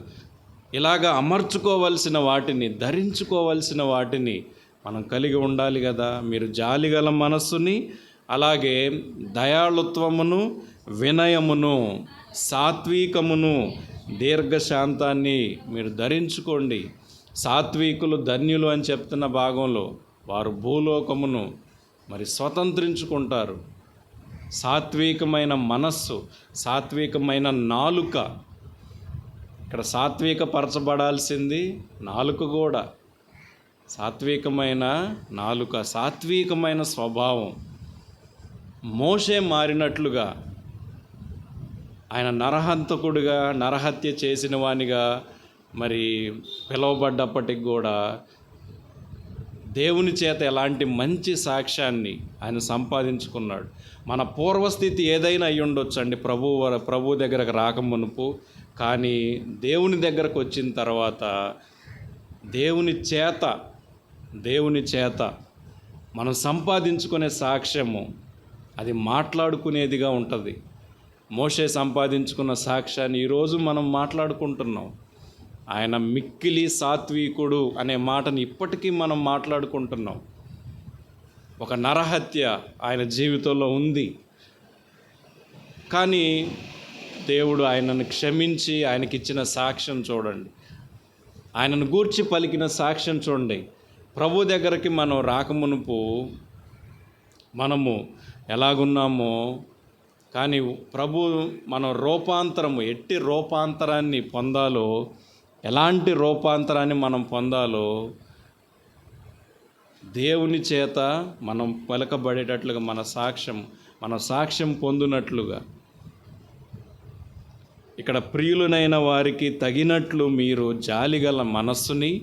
ఇలాగా అమర్చుకోవలసిన వాటిని, ధరించుకోవలసిన వాటిని మనం కలిగి ఉండాలి కదా. మీరు జాలిగల మనస్సుని, అలాగే దయాళుత్వమును, వినయమును, సాత్వికమును, దీర్ఘశాంతాన్ని మీరు ధరించుకోండి. సాత్వికులు ధన్యులు అని చెప్తున్న భాగంలో వారు భూలోకమును మరి స్వతంత్రించుకుంటారు. సాత్వికమైన మనస్సు, సాత్వికమైన నాలుక. ఇక్కడ సాత్వికపరచబడాల్సింది నాలుక కూడా. సాత్వికమైన నాలుక, సాత్వికమైన స్వభావం. మోషే మారినట్లుగా, ఆయన నరహంతకుడిగా, నరహత్య చేసిన వానిగా మరి పిలువబడ్డప్పటికి కూడా దేవుని చేత ఎలాంటి మంచి సాక్ష్యాన్ని ఆయన సంపాదించుకున్నాడు. మన పూర్వస్థితి ఏదైనా అయి ఉండొచ్చండి ప్రభు దగ్గరకు రాకమునుపు, కానీ దేవుని దగ్గరకు వచ్చిన తర్వాత దేవుని చేత మనం సంపాదించుకునే సాక్ష్యము అది మాట్లాడుకునేదిగా ఉంటుంది. మోషే సంపాదించుకున్న సాక్ష్యాన్ని ఈరోజు మనం మాట్లాడుకుంటున్నాం. ఆయన మిక్కిలి సాత్వికుడు అనే మాటని ఇప్పటికీ మనం మాట్లాడుకుంటున్నాం. ఒక నరహత్య ఆయన జీవితంలో ఉంది, కానీ దేవుడు ఆయనను క్షమించి ఆయనకిచ్చిన సాక్ష్యం చూడండి, ఆయనను గూర్చి పలికిన సాక్ష్యం చూడండి. ప్రభు దగ్గరికి మనం రాకమునుపు మనము ఎలాగున్నామో, కానీ ప్రభు మనం ఎట్టి రూపాంతరాన్ని పొందాలో, ఎలాంటి రూపాంతరాన్ని మనం పొందాలో దేవుని చేత మనం పలకబడేటట్లుగా మన సాక్ష్యం పొందినట్లుగా, ఇక్కడ ప్రియులనైన వారికి తగినట్లు మీరు జాలిగల మనస్సుని,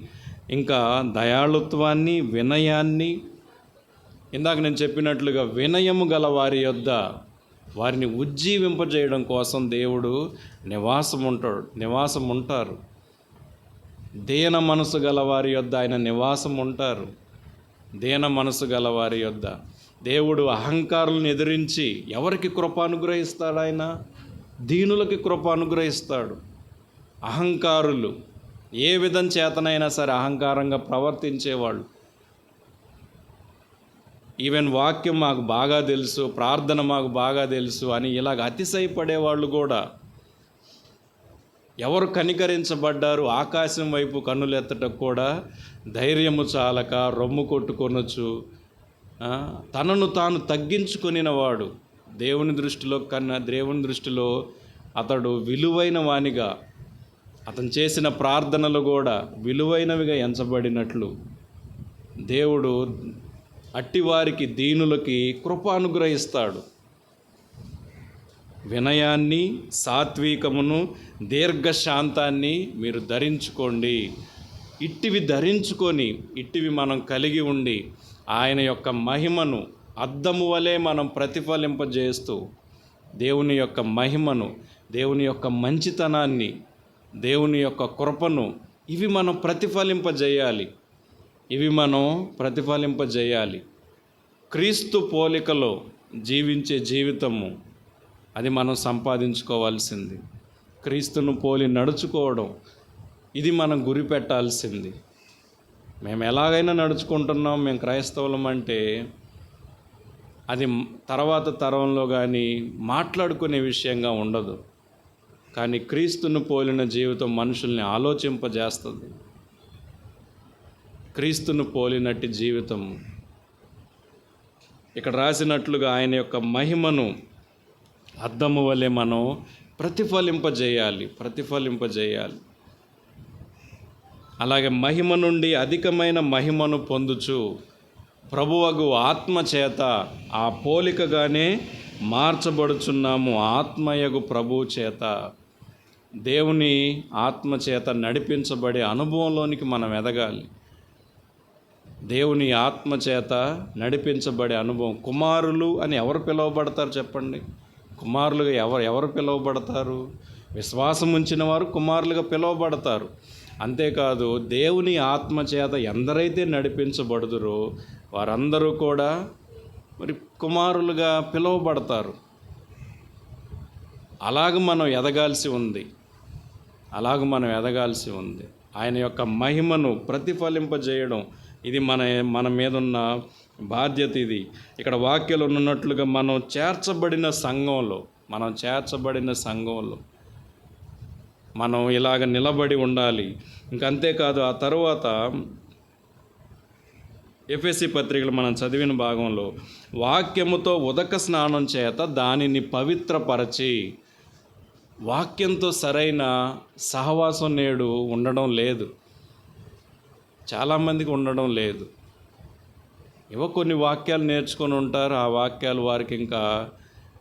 ఇంకా దయాళుత్వాన్ని, వినయాన్ని, ఇందాక నేను చెప్పినట్లుగా వినయము గల వారి యొద్ద వారిని ఉజ్జీవింపజేయడం కోసం దేవుడు నివాసం ఉంటారు. దీన మనసు గల వారి యొద్ద ఆయన నివాసం ఉంటారు. దీన మనసు గల వారి యొద్ద దేవుడు అహంకారులను ఎదిరించి ఎవరికి కృప అనుగ్రహిస్తాడు? ఆయన దీనులకి కృప అనుగ్రహిస్తాడు. అహంకారులు ఏ విధం చేతనైనా సరే అహంకారంగా ప్రవర్తించేవాళ్ళు, ఈవెన్ వాక్యం మాకు బాగా తెలుసు, ప్రార్థన మాకు బాగా తెలుసు అని ఇలాగ అతిశయపడేవాళ్ళు కూడా, ఎవరు కనికరించబడ్డారు ఆకాశం వైపు కన్నులెత్తటం కూడా ధైర్యము చాలక రొమ్ము కొట్టుకొనొచ్చు, తనను తాను తగ్గించుకొనినవాడు దేవుని దృష్టిలో అతడు విలువైన వానిగా, అతను చేసిన ప్రార్థనలు కూడా విలువైనవిగా ఎంచబడినట్లు దేవుడు అట్టివారికి దీనులకి కృప అనుగ్రహిస్తాడు. వినయాన్ని, సాత్వికమును, దీర్ఘశాంతాన్ని మీరు ధరించుకోండి. ఇట్టివి ధరించుకొని ఇట్టివి మనం కలిగి ఉండి ఆయన యొక్క మహిమను అద్దము వలె మనం ప్రతిఫలింపజేస్తూ దేవుని యొక్క మహిమను, దేవుని యొక్క మంచితనాన్ని, దేవుని యొక్క కృపను ఇవి మనం ప్రతిఫలింపజేయాలి. క్రీస్తు పోలికలో జీవించే జీవితము అది మనం సంపాదించుకోవాల్సింది. క్రీస్తును పోలి నడుచుకోవడం ఇది మనం గురి పెట్టాల్సింది. మేము ఎలాగైనా నడుచుకుంటున్నాం, మేము క్రైస్తవులం అంటే అది తర్వాత తరంలో కానీ మాట్లాడుకునే విషయంగా ఉండదు. కానీ క్రీస్తును పోలిన జీవితం మనుషుల్ని ఆలోచింపజేస్తుంది. క్రీస్తును పోలినట్టి జీవితం ఇక్కడ రాసినట్లుగా ఆయన యొక్క మహిమను అద్దము వలె మనం ప్రతిఫలింపజేయాలి. అలాగే మహిమ నుండి అధికమైన మహిమను పొందుచు ప్రభువగు ఆత్మ చేత ఆ పోలికగానే మార్చబడుచున్నాము. ఆత్మయగు ప్రభువు చేత, దేవుని ఆత్మ చేత నడిపించబడే అనుభవంలోనికి మనం ఎదగాలి. దేవుని ఆత్మ చేత నడిపించబడే అనుభవం. కుమారులు అని ఎవరు పిలువబడతారు చెప్పండి? కుమారులుగా ఎవరు పిలువబడతారు? విశ్వాసం ఉంచిన వారు కుమారులుగా పిలువబడతారు. అంతేకాదు దేవుని ఆత్మ చేత ఎందరైతే నడిపించబడుదురో వారందరూ కూడా మరి కుమారులుగా పిలువబడతారు. అలాగ మనం ఎదగాల్సి ఉంది. ఆయన యొక్క మహిమను ప్రతిఫలింపజేయడం ఇది మన మీద ఉన్న బాధ్యత. ఇది ఇక్కడ వాక్యాలు ఉన్నట్లుగా మనం చేర్చబడిన సంఘంలో మనం ఇలాగ నిలబడి ఉండాలి. ఇంకంతేకాదు ఆ తరువాత ఎఫెసీ పత్రికలు మనం చదివిన భాగంలో వాక్యముతో ఉదక స్నానం చేత దానిని పవిత్రపరచి, వాక్యంతో సరైన సహవాసం నేడు ఉండడం లేదు, చాలామందికి ఉండడం లేదు. కొన్ని వాక్యాలు నేర్చుకొని ఉంటారు, ఆ వాక్యాలు వారికి ఇంకా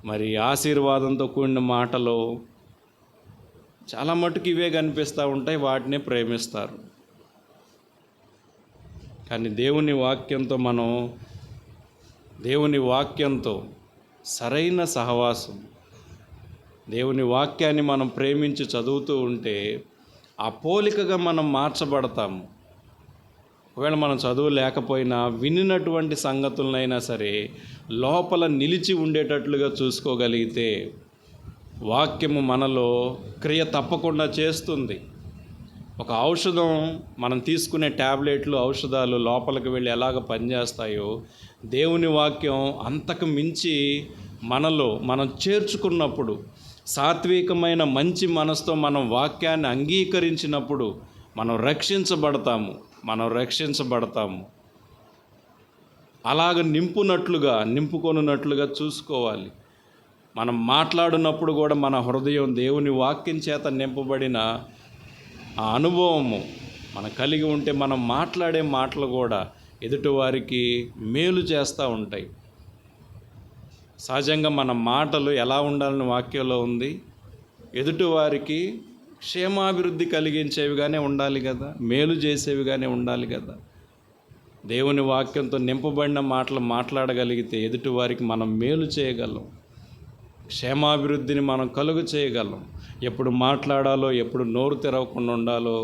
మరి ఆశీర్వాదంతో కూడిన మాటలు చాలా మటుకు ఇవే కనిపిస్తూ ఉంటాయి, వాటినే ప్రేమిస్తారు. కానీ దేవుని వాక్యంతో సరైన సహవాసం, దేవుని వాక్యాన్ని మనం ప్రేమించి చదువుతూ ఉంటే ఆ పోలికగా మనం మార్చబడతాము. ఒకవేళ మనం చదువు లేకపోయినా వినినటువంటి సంగతులనైనా సరే లోపల నిలిచి ఉండేటట్లుగా చూసుకోగలిగితే వాక్యము మనలో క్రియ తప్పకుండా చేస్తుంది. ఒక ఔషధం, మనం తీసుకునే ట్యాబ్లెట్లు, ఔషధాలు లోపలికి వెళ్ళి ఎలాగ పనిచేస్తాయో దేవుని వాక్యం అంతకు మించి మనం చేర్చుకున్నప్పుడు, సాత్వికమైన మంచి మనసుతో మనం వాక్యాన్ని అంగీకరించినప్పుడు మనం రక్షించబడతాము. అలాగ నింపుకొనున్నట్లుగా చూసుకోవాలి. మనం మాట్లాడినప్పుడు కూడా మన హృదయం దేవుని వాక్యం చేత నింపబడిన ఆ అనుభవము మనం కలిగి ఉంటే మనం మాట్లాడే మాటలు కూడా ఎదుటివారికి మేలు చేస్తూ ఉంటాయి. సహజంగా మన మాటలు ఎలా ఉండాలని వాక్యంలో ఉంది? ఎదుటివారికి క్షేమాభివృద్ధి కలిగించేవిగానే ఉండాలి కదా, మేలు చేసేవిగానే ఉండాలి కదా. దేవుని వాక్యంతో నింపబడిన మాటలు మాట్లాడగలిగితే ఎదుటివారికి మనం మేలు చేయగలం, క్షేమాభివృద్ధిని మనం కలుగు చేయగలం. ఎప్పుడు మాట్లాడాలో, ఎప్పుడు నోరు తెరవకుండా ఉండాలో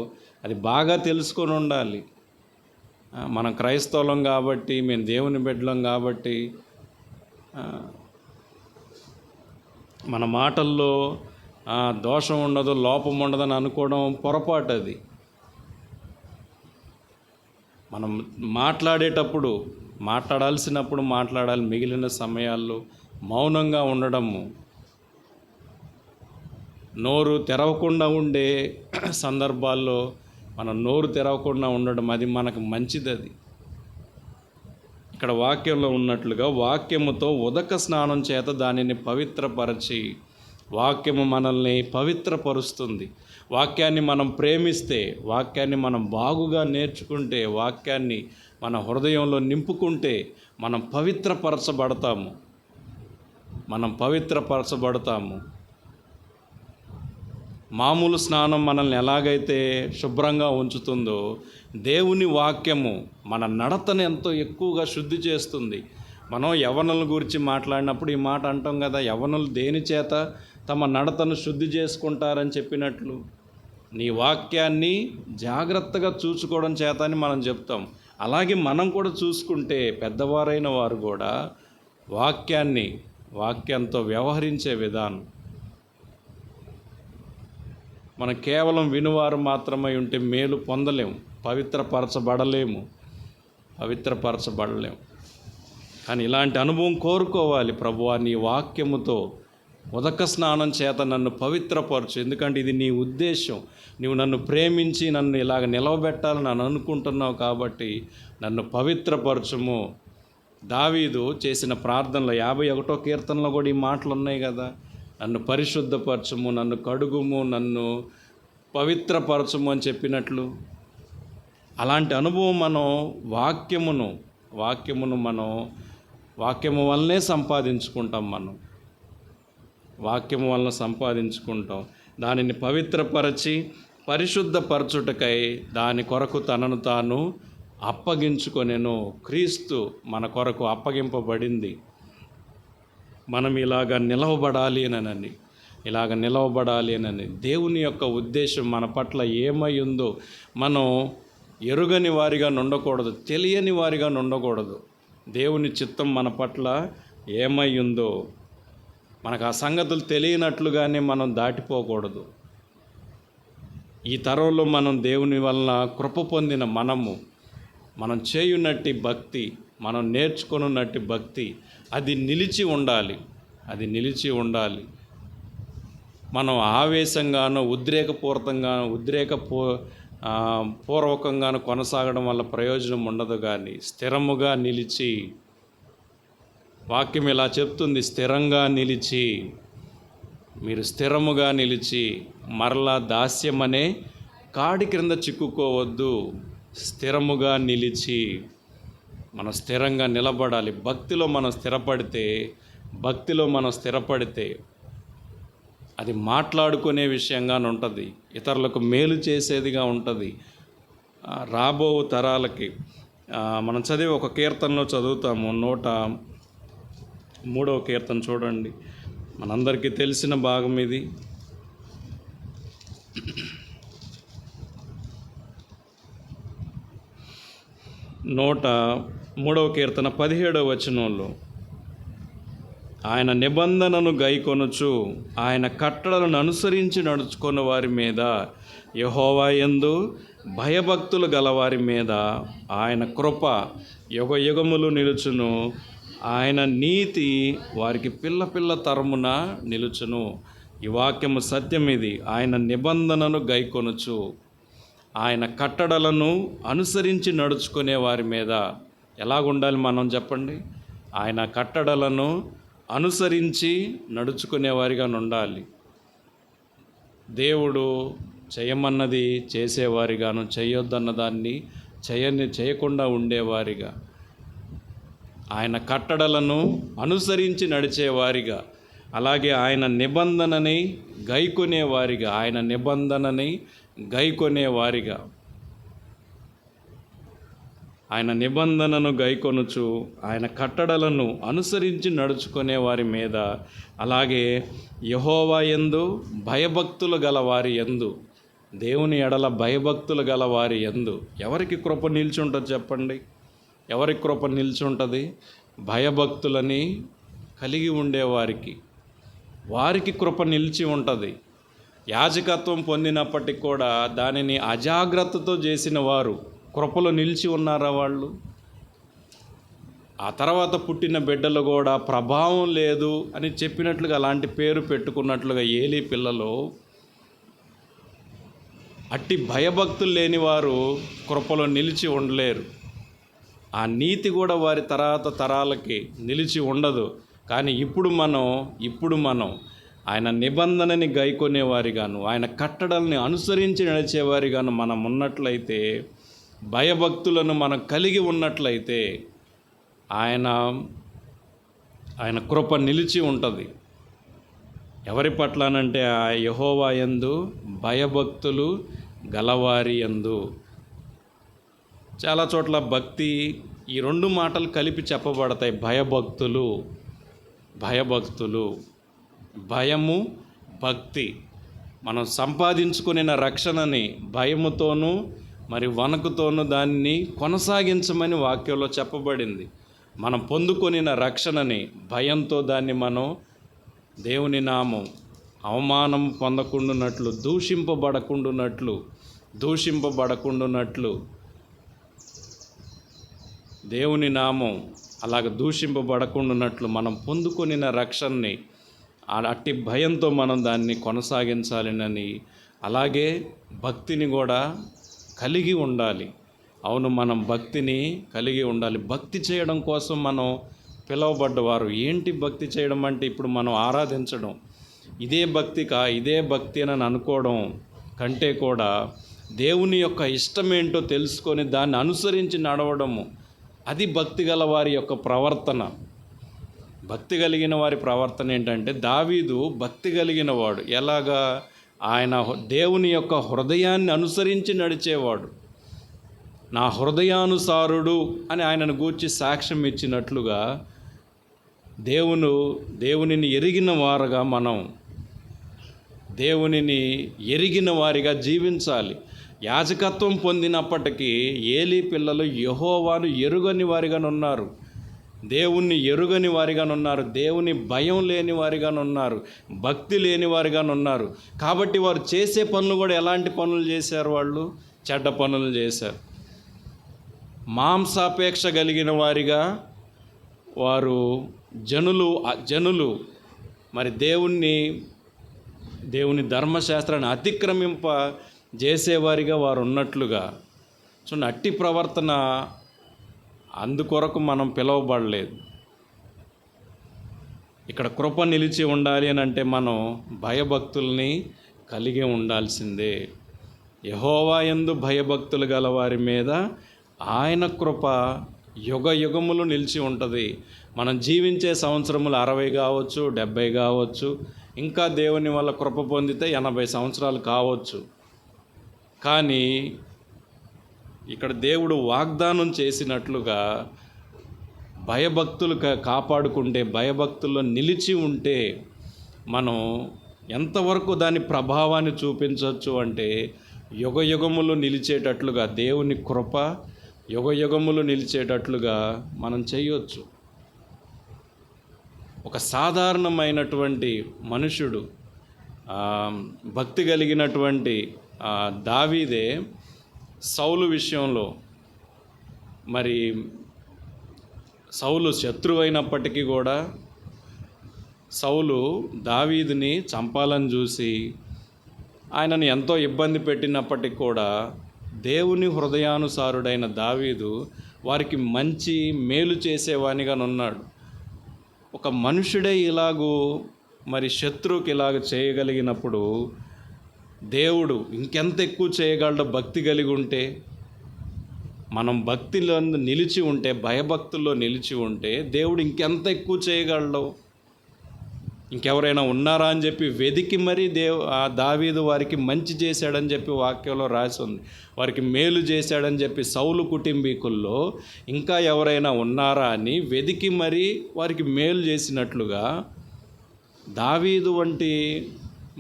అది బాగా తెలుసుకొని ఉండాలి. మనం క్రైస్తవులం కాబట్టి, మేము దేవుని బిడ్డలం కాబట్టి మన మాటల్లో దోషం ఉండదు, లోపం ఉండదని అనుకోవడం పొరపాటు. అది మనం మాట్లాడేటప్పుడు మాట్లాడాల్సినప్పుడు మాట్లాడాలి, మిగిలిన సమయాల్లో మౌనంగా ఉండడము. నోరు తెరవకుండా ఉండే సందర్భాల్లో మనం నోరు తెరవకుండా ఉండడం అది మనకు మంచిది. అది ఇక్కడ వాక్యంలో ఉన్నట్లుగా వాక్యముతో ఉదక స్నానం చేత దానిని పవిత్రపరచి, వాక్యము మనల్ని పవిత్రపరుస్తుంది. వాక్యాన్ని మనం ప్రేమిస్తే, వాక్యాన్ని మనం బాగుగా నేర్చుకుంటే, వాక్యాన్ని మన హృదయంలో నింపుకుంటే మనం పవిత్రపరచబడతాము. మామూలు స్నానం మనల్ని ఎలాగైతే శుభ్రంగా ఉంచుతుందో, దేవుని వాక్యము మన నడతను ఎంతో ఎక్కువగా శుద్ధి చేస్తుంది. మనం యవ్వనుల గురించి మాట్లాడినప్పుడు ఈ మాట అంటాం కదా, యవ్వనులు దేని చేత తమ నడతను శుద్ధి చేసుకుంటారని చెప్పినట్లు నీ వాక్యాన్ని జాగ్రత్తగా చూసుకోవడం చేత అని మనం చెప్తాం. అలాగే మనం కూడా చూసుకుంటే పెద్దవారైన వారు కూడా వాక్యంతో వ్యవహరించే విధానం. మనం కేవలం వినువారు మాత్రమై ఉంటే మేలు పొందలేము, పవిత్రపరచబడలేము. కానీ ఇలాంటి అనుభవం కోరుకోవాలి. ప్రభువా, నీ వాక్యముతో ఉదక స్నానం చేత నన్ను పవిత్రపరచు. ఎందుకంటే ఇది నీ ఉద్దేశం. నీవు నన్ను ప్రేమించి నన్ను ఇలాగ నిలవబెట్టాలని నన్ను అనుకుంటున్నావు కాబట్టి నన్ను పవిత్రపరచుము. దావీదు చేసిన ప్రార్థనలో 51వ కీర్తనలో కూడా ఈ మాటలు ఉన్నాయి కదా, నన్ను పరిశుద్ధపరచుము, నన్ను కడుగుము, నన్ను పవిత్రపరచుము అని చెప్పినట్లు. అలాంటి అనుభవం మనం వాక్యము వల్లనే సంపాదించుకుంటాం. వాక్యము వలన సంపాదించుకుంటాం. దానిని పవిత్రపరచి పరిశుద్ధపరచుటకై దాని కొరకు తనను తాను అప్పగించుకొనెను. క్రీస్తు మన కొరకు అప్పగింపబడింది. మనం ఇలాగ నిలవబడాలి అని దేవుని యొక్క ఉద్దేశం మన పట్ల ఏమై ఉందో మనం ఎరుగని వారిగా ఉండకూడదు, తెలియని వారిగా ఉండకూడదు. దేవుని చిత్తం మన పట్ల ఏమై ఉందో మనకు ఆ సంగతులు తెలియనట్లుగానే మనం దాటిపోకూడదు. ఈ తరంలో మనం దేవుని వలన కృప పొందిన మనం చేయునట్టి భక్తి, మనం నేర్చుకున్నట్టి భక్తి అది నిలిచి ఉండాలి. మనం ఆవేశంగానో పూర్వకంగాను కొనసాగడం వల్ల ప్రయోజనం ఉండదు. కానీ స్థిరముగా నిలిచి, వాక్యం ఇలా చెప్తుంది, మీరు స్థిరముగా నిలిచి మరలా దాస్యమనే కాడి క్రింద చిక్కుకోవద్దు. స్థిరముగా నిలిచి మనం స్థిరంగా నిలబడాలి. భక్తిలో మనం స్థిరపడితే అది మాట్లాడుకునే విషయంగా ఉంటుంది, ఇతరులకు మేలు చేసేదిగా ఉంటుంది. రాబో తరాలకి మనం చదివి ఒక కీర్తనలో చదువుతాము, 103వ కీర్తన చూడండి. మనందరికీ తెలిసిన భాగం ఇది. 103వ కీర్తన 17వ వచనంలో, ఆయన నిబంధనను గైకొనుచు ఆయన కట్టడలను అనుసరించి నడుచుకున్న వారి మీద, యెహోవా యందు భయభక్తులు గలవారి మీద ఆయన కృప యుగయుగములు నిలుచును. ఆయన నీతి వారికి పిల్ల తరమున నిలుచును. ఈ వాక్యము సత్యం. ఇది ఆయన నిబంధనను గైకొనుచు ఆయన కట్టడలను అనుసరించి నడుచుకునే వారి మీద ఎలాగుండాలి మనం చెప్పండి? ఆయన కట్టడలను అనుసరించి నడుచుకునేవారిగా ఉండాలి. దేవుడు చేయమన్నది చేసేవారిగాను, చేయొద్దన్న దాన్ని చేయకుండా ఉండేవారిగా, ఆయన కట్టడలను అనుసరించి నడిచేవారిగా, అలాగే ఆయన నిబంధనని గైకొనేవారిగా, ఆయన నిబంధనను గైకొనుచు ఆయన కట్టడలను అనుసరించి నడుచుకునే వారి మీద, అలాగే యెహోవా యందు భయభక్తులు గల వారి యందు, దేవుని ఎడల భయభక్తులు గల వారి యందు ఎవరికి కృప నిలిచి ఉంటుంది చెప్పండి? ఎవరికి కృప నిలిచి ఉంటుంది? భయభక్తులని కలిగి ఉండేవారికి, వారికి కృప నిలిచి ఉంటుంది. యాజకత్వం పొందినప్పటికి కూడా దానిని అజాగ్రత్తతో చేసిన వారు కృపలో నిలిచి ఉన్నారా వాళ్ళు? ఆ తర్వాత పుట్టిన బిడ్డలు కూడా ప్రభావం లేదు అని చెప్పినట్లుగా అలాంటి పేరు పెట్టుకున్నట్లుగా ఏలీ పిల్లలు, అట్టి భయభక్తులు లేని వారు కృపలో నిలిచి ఉండలేరు. ఆ నీతి కూడా వారి తర్వాత తరాలకి నిలిచి ఉండదు. కానీ ఇప్పుడు మనం ఆయన నిబంధనని గైకొనేవారిగాను, ఆయన కట్టడల్ని అనుసరించి నడిచేవారిగాను మనం ఉన్నట్లయితే, భయభక్తులను మనం కలిగి ఉన్నట్లయితే ఆయన కృప నిలిచి ఉంటుంది. ఎవరి పట్లనంటే ఆ యెహోవా యందు భయభక్తులు గలవారి యందు. చాలా చోట్ల భక్తి, ఈ రెండు మాటలు కలిపి చెప్పబడతాయి. భయభక్తులు, భయము, భక్తి. మనం సంపాదించుకునే రక్షణని భయముతోనూ మరి వణకుతోనూ దాన్ని కొనసాగించమని వాక్యంలో చెప్పబడింది. మనం పొందుకొనిన రక్షణని భయంతో దాన్ని మనం దేవుని నామం అవమానం పొందకుండునట్లు, దూషింపబడకుండునట్లు దేవుని నామం అలాగ దూషింపబడకుండునట్లు మనం పొందుకొనిన రక్షణని అట్టి భయంతో మనం దాన్ని కొనసాగించాలని, అలాగే భక్తిని కూడా కలిగి ఉండాలి. అవును, మనం భక్తిని కలిగి ఉండాలి. భక్తి చేయడం కోసం మనం పిలువబడ్డవారు. ఏంటి భక్తి చేయడం అంటే? ఇప్పుడు మనం ఆరాధించడం, ఇదే భక్తి అని అనుకోవడం కంటే కూడా దేవుని యొక్క ఇష్టమేంటో తెలుసుకొని దాన్ని అనుసరించి నడవడము, అది భక్తి గల వారి యొక్క ప్రవర్తన. భక్తి కలిగిన వారి ప్రవర్తన ఏంటంటే, దావీదు భక్తి కలిగిన వాడు. ఎలాగా? ఆయన దేవుని యొక్క హృదయాన్ని అనుసరించి నడిచేవాడు. నా హృదయానుసారుడు అని ఆయనను గూర్చి సాక్ష్యం ఇచ్చినట్లుగా దేవునిని ఎరిగిన వారుగా మనం దేవునిని ఎరిగిన వారిగా జీవించాలి. యాజకత్వం పొందినప్పటికీ ఏలీ పిల్లలు యెహోవాను ఎరుగని వారిగానున్నారు, దేవుణ్ణి ఎరుగని వారిగానున్నారు, దేవుని భయం లేని వారిగానున్నారు, భక్తి లేని వారిగానున్నారు. కాబట్టి వారు చేసే పనులు కూడా ఎలాంటి పనులు చేశారు? వాళ్ళు చెడ్డ పనులు చేశారు. మాంసాపేక్ష కలిగిన వారిగా వారు జనులు మరి దేవుని ధర్మశాస్త్రాన్ని అతిక్రమింప చేసేవారిగా వారు ఉన్నట్లుగా చూడండి. అట్టి ప్రవర్తన అందుకొరకు మనం పిలువబడలేదు. ఇక్కడ కృప నిలిచి ఉండాలి అని అంటే మనం భయభక్తుల్ని కలిగి ఉండాల్సిందే. యెహోవా యందు భయభక్తులు గల వారి మీద ఆయన కృప యుగ యుగములు నిలిచి ఉంటుంది. మనం జీవించే సంవత్సరములు 60 కావచ్చు, 70 కావచ్చు, ఇంకా దేవుని వల్ల కృప పొందితే 80 సంవత్సరాలు కావచ్చు. కానీ ఇక్కడ దేవుడు వాగ్దానం చేసినట్లుగా భయభక్తులు కాపాడుకుంటే, భయభక్తుల్లో నిలిచి ఉంటే మనం ఎంతవరకు దాని ప్రభావాన్ని చూపించవచ్చు అంటే, యుగ యుగములు నిలిచేటట్లుగా దేవుని కృప యుగ యుగములు నిలిచేటట్లుగా మనం చేయొచ్చు. ఒక సాధారణమైనటువంటి మనుషుడు, భక్తి కలిగినటువంటి దావీదే సౌలు విషయంలో, మరి సౌలు శత్రువైనప్పటికీ కూడా సౌలు దావీదుని చంపాలని చూసి ఆయనను ఎంతో ఇబ్బంది పెట్టినప్పటికీ కూడా దేవుని హృదయానుసారుడైన దావీదు వారికి మంచి మేలు చేసేవానిగానున్నాడు. ఒక మనుషుడే ఇలాగూ మరి శత్రువుకి ఇలాగ చేయగలిగినప్పుడు దేవుడు ఇంకెంత ఎక్కువ చేయగలడో భక్తి కలిగి ఉంటే. మనం భక్తిలో నిలిచి ఉంటే, భయభక్తుల్లో నిలిచి ఉంటే దేవుడు ఇంకెంత ఎక్కువ చేయగలడో. ఇంకెవరైనా ఉన్నారా అని చెప్పి వెదికి మరీ దావీదు వారికి మంచి చేశాడని చెప్పి వాక్యంలో రాసి ఉంది. వారికి మేలు చేశాడని చెప్పి సౌలు కుటుంబీకుల్లో ఇంకా ఎవరైనా ఉన్నారా అని వెదికి మరీ వారికి మేలు చేసినట్లుగా దావీదు వంటి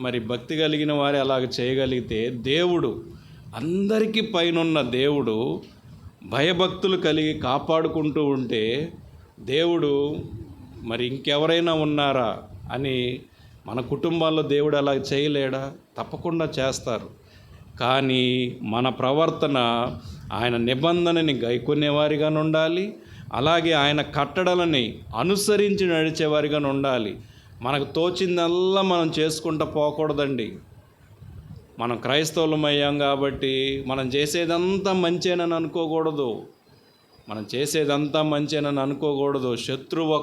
మరి భక్తి కలిగిన వారే అలాగ చేయగలిగితే దేవుడు, అందరికీ పైనున్న దేవుడు భయభక్తులు కలిగి కాపాడుకుంటూ ఉంటే దేవుడు మరి ఇంకెవరైనా ఉన్నారా అని మన కుటుంబాల్లో దేవుడు అలా చేయలేడా? తప్పకుండా చేస్తారు. కానీ మన ప్రవర్తన ఆయన నిబంధనని గైకొనేవారిగా ఉండాలి, అలాగే ఆయన కట్టడలని అనుసరించి నడిచేవారిగా ఉండాలి. మనకు తోచిందల్లా మనం చేసుకుంటూ పోకూడదండి. మనం క్రైస్తవులమయ్యాం కాబట్టి మనం చేసేదంతా మంచేనని అనుకోకూడదు. మనం చేసేదంతా మంచేనని అనుకోకూడదు. శత్రువు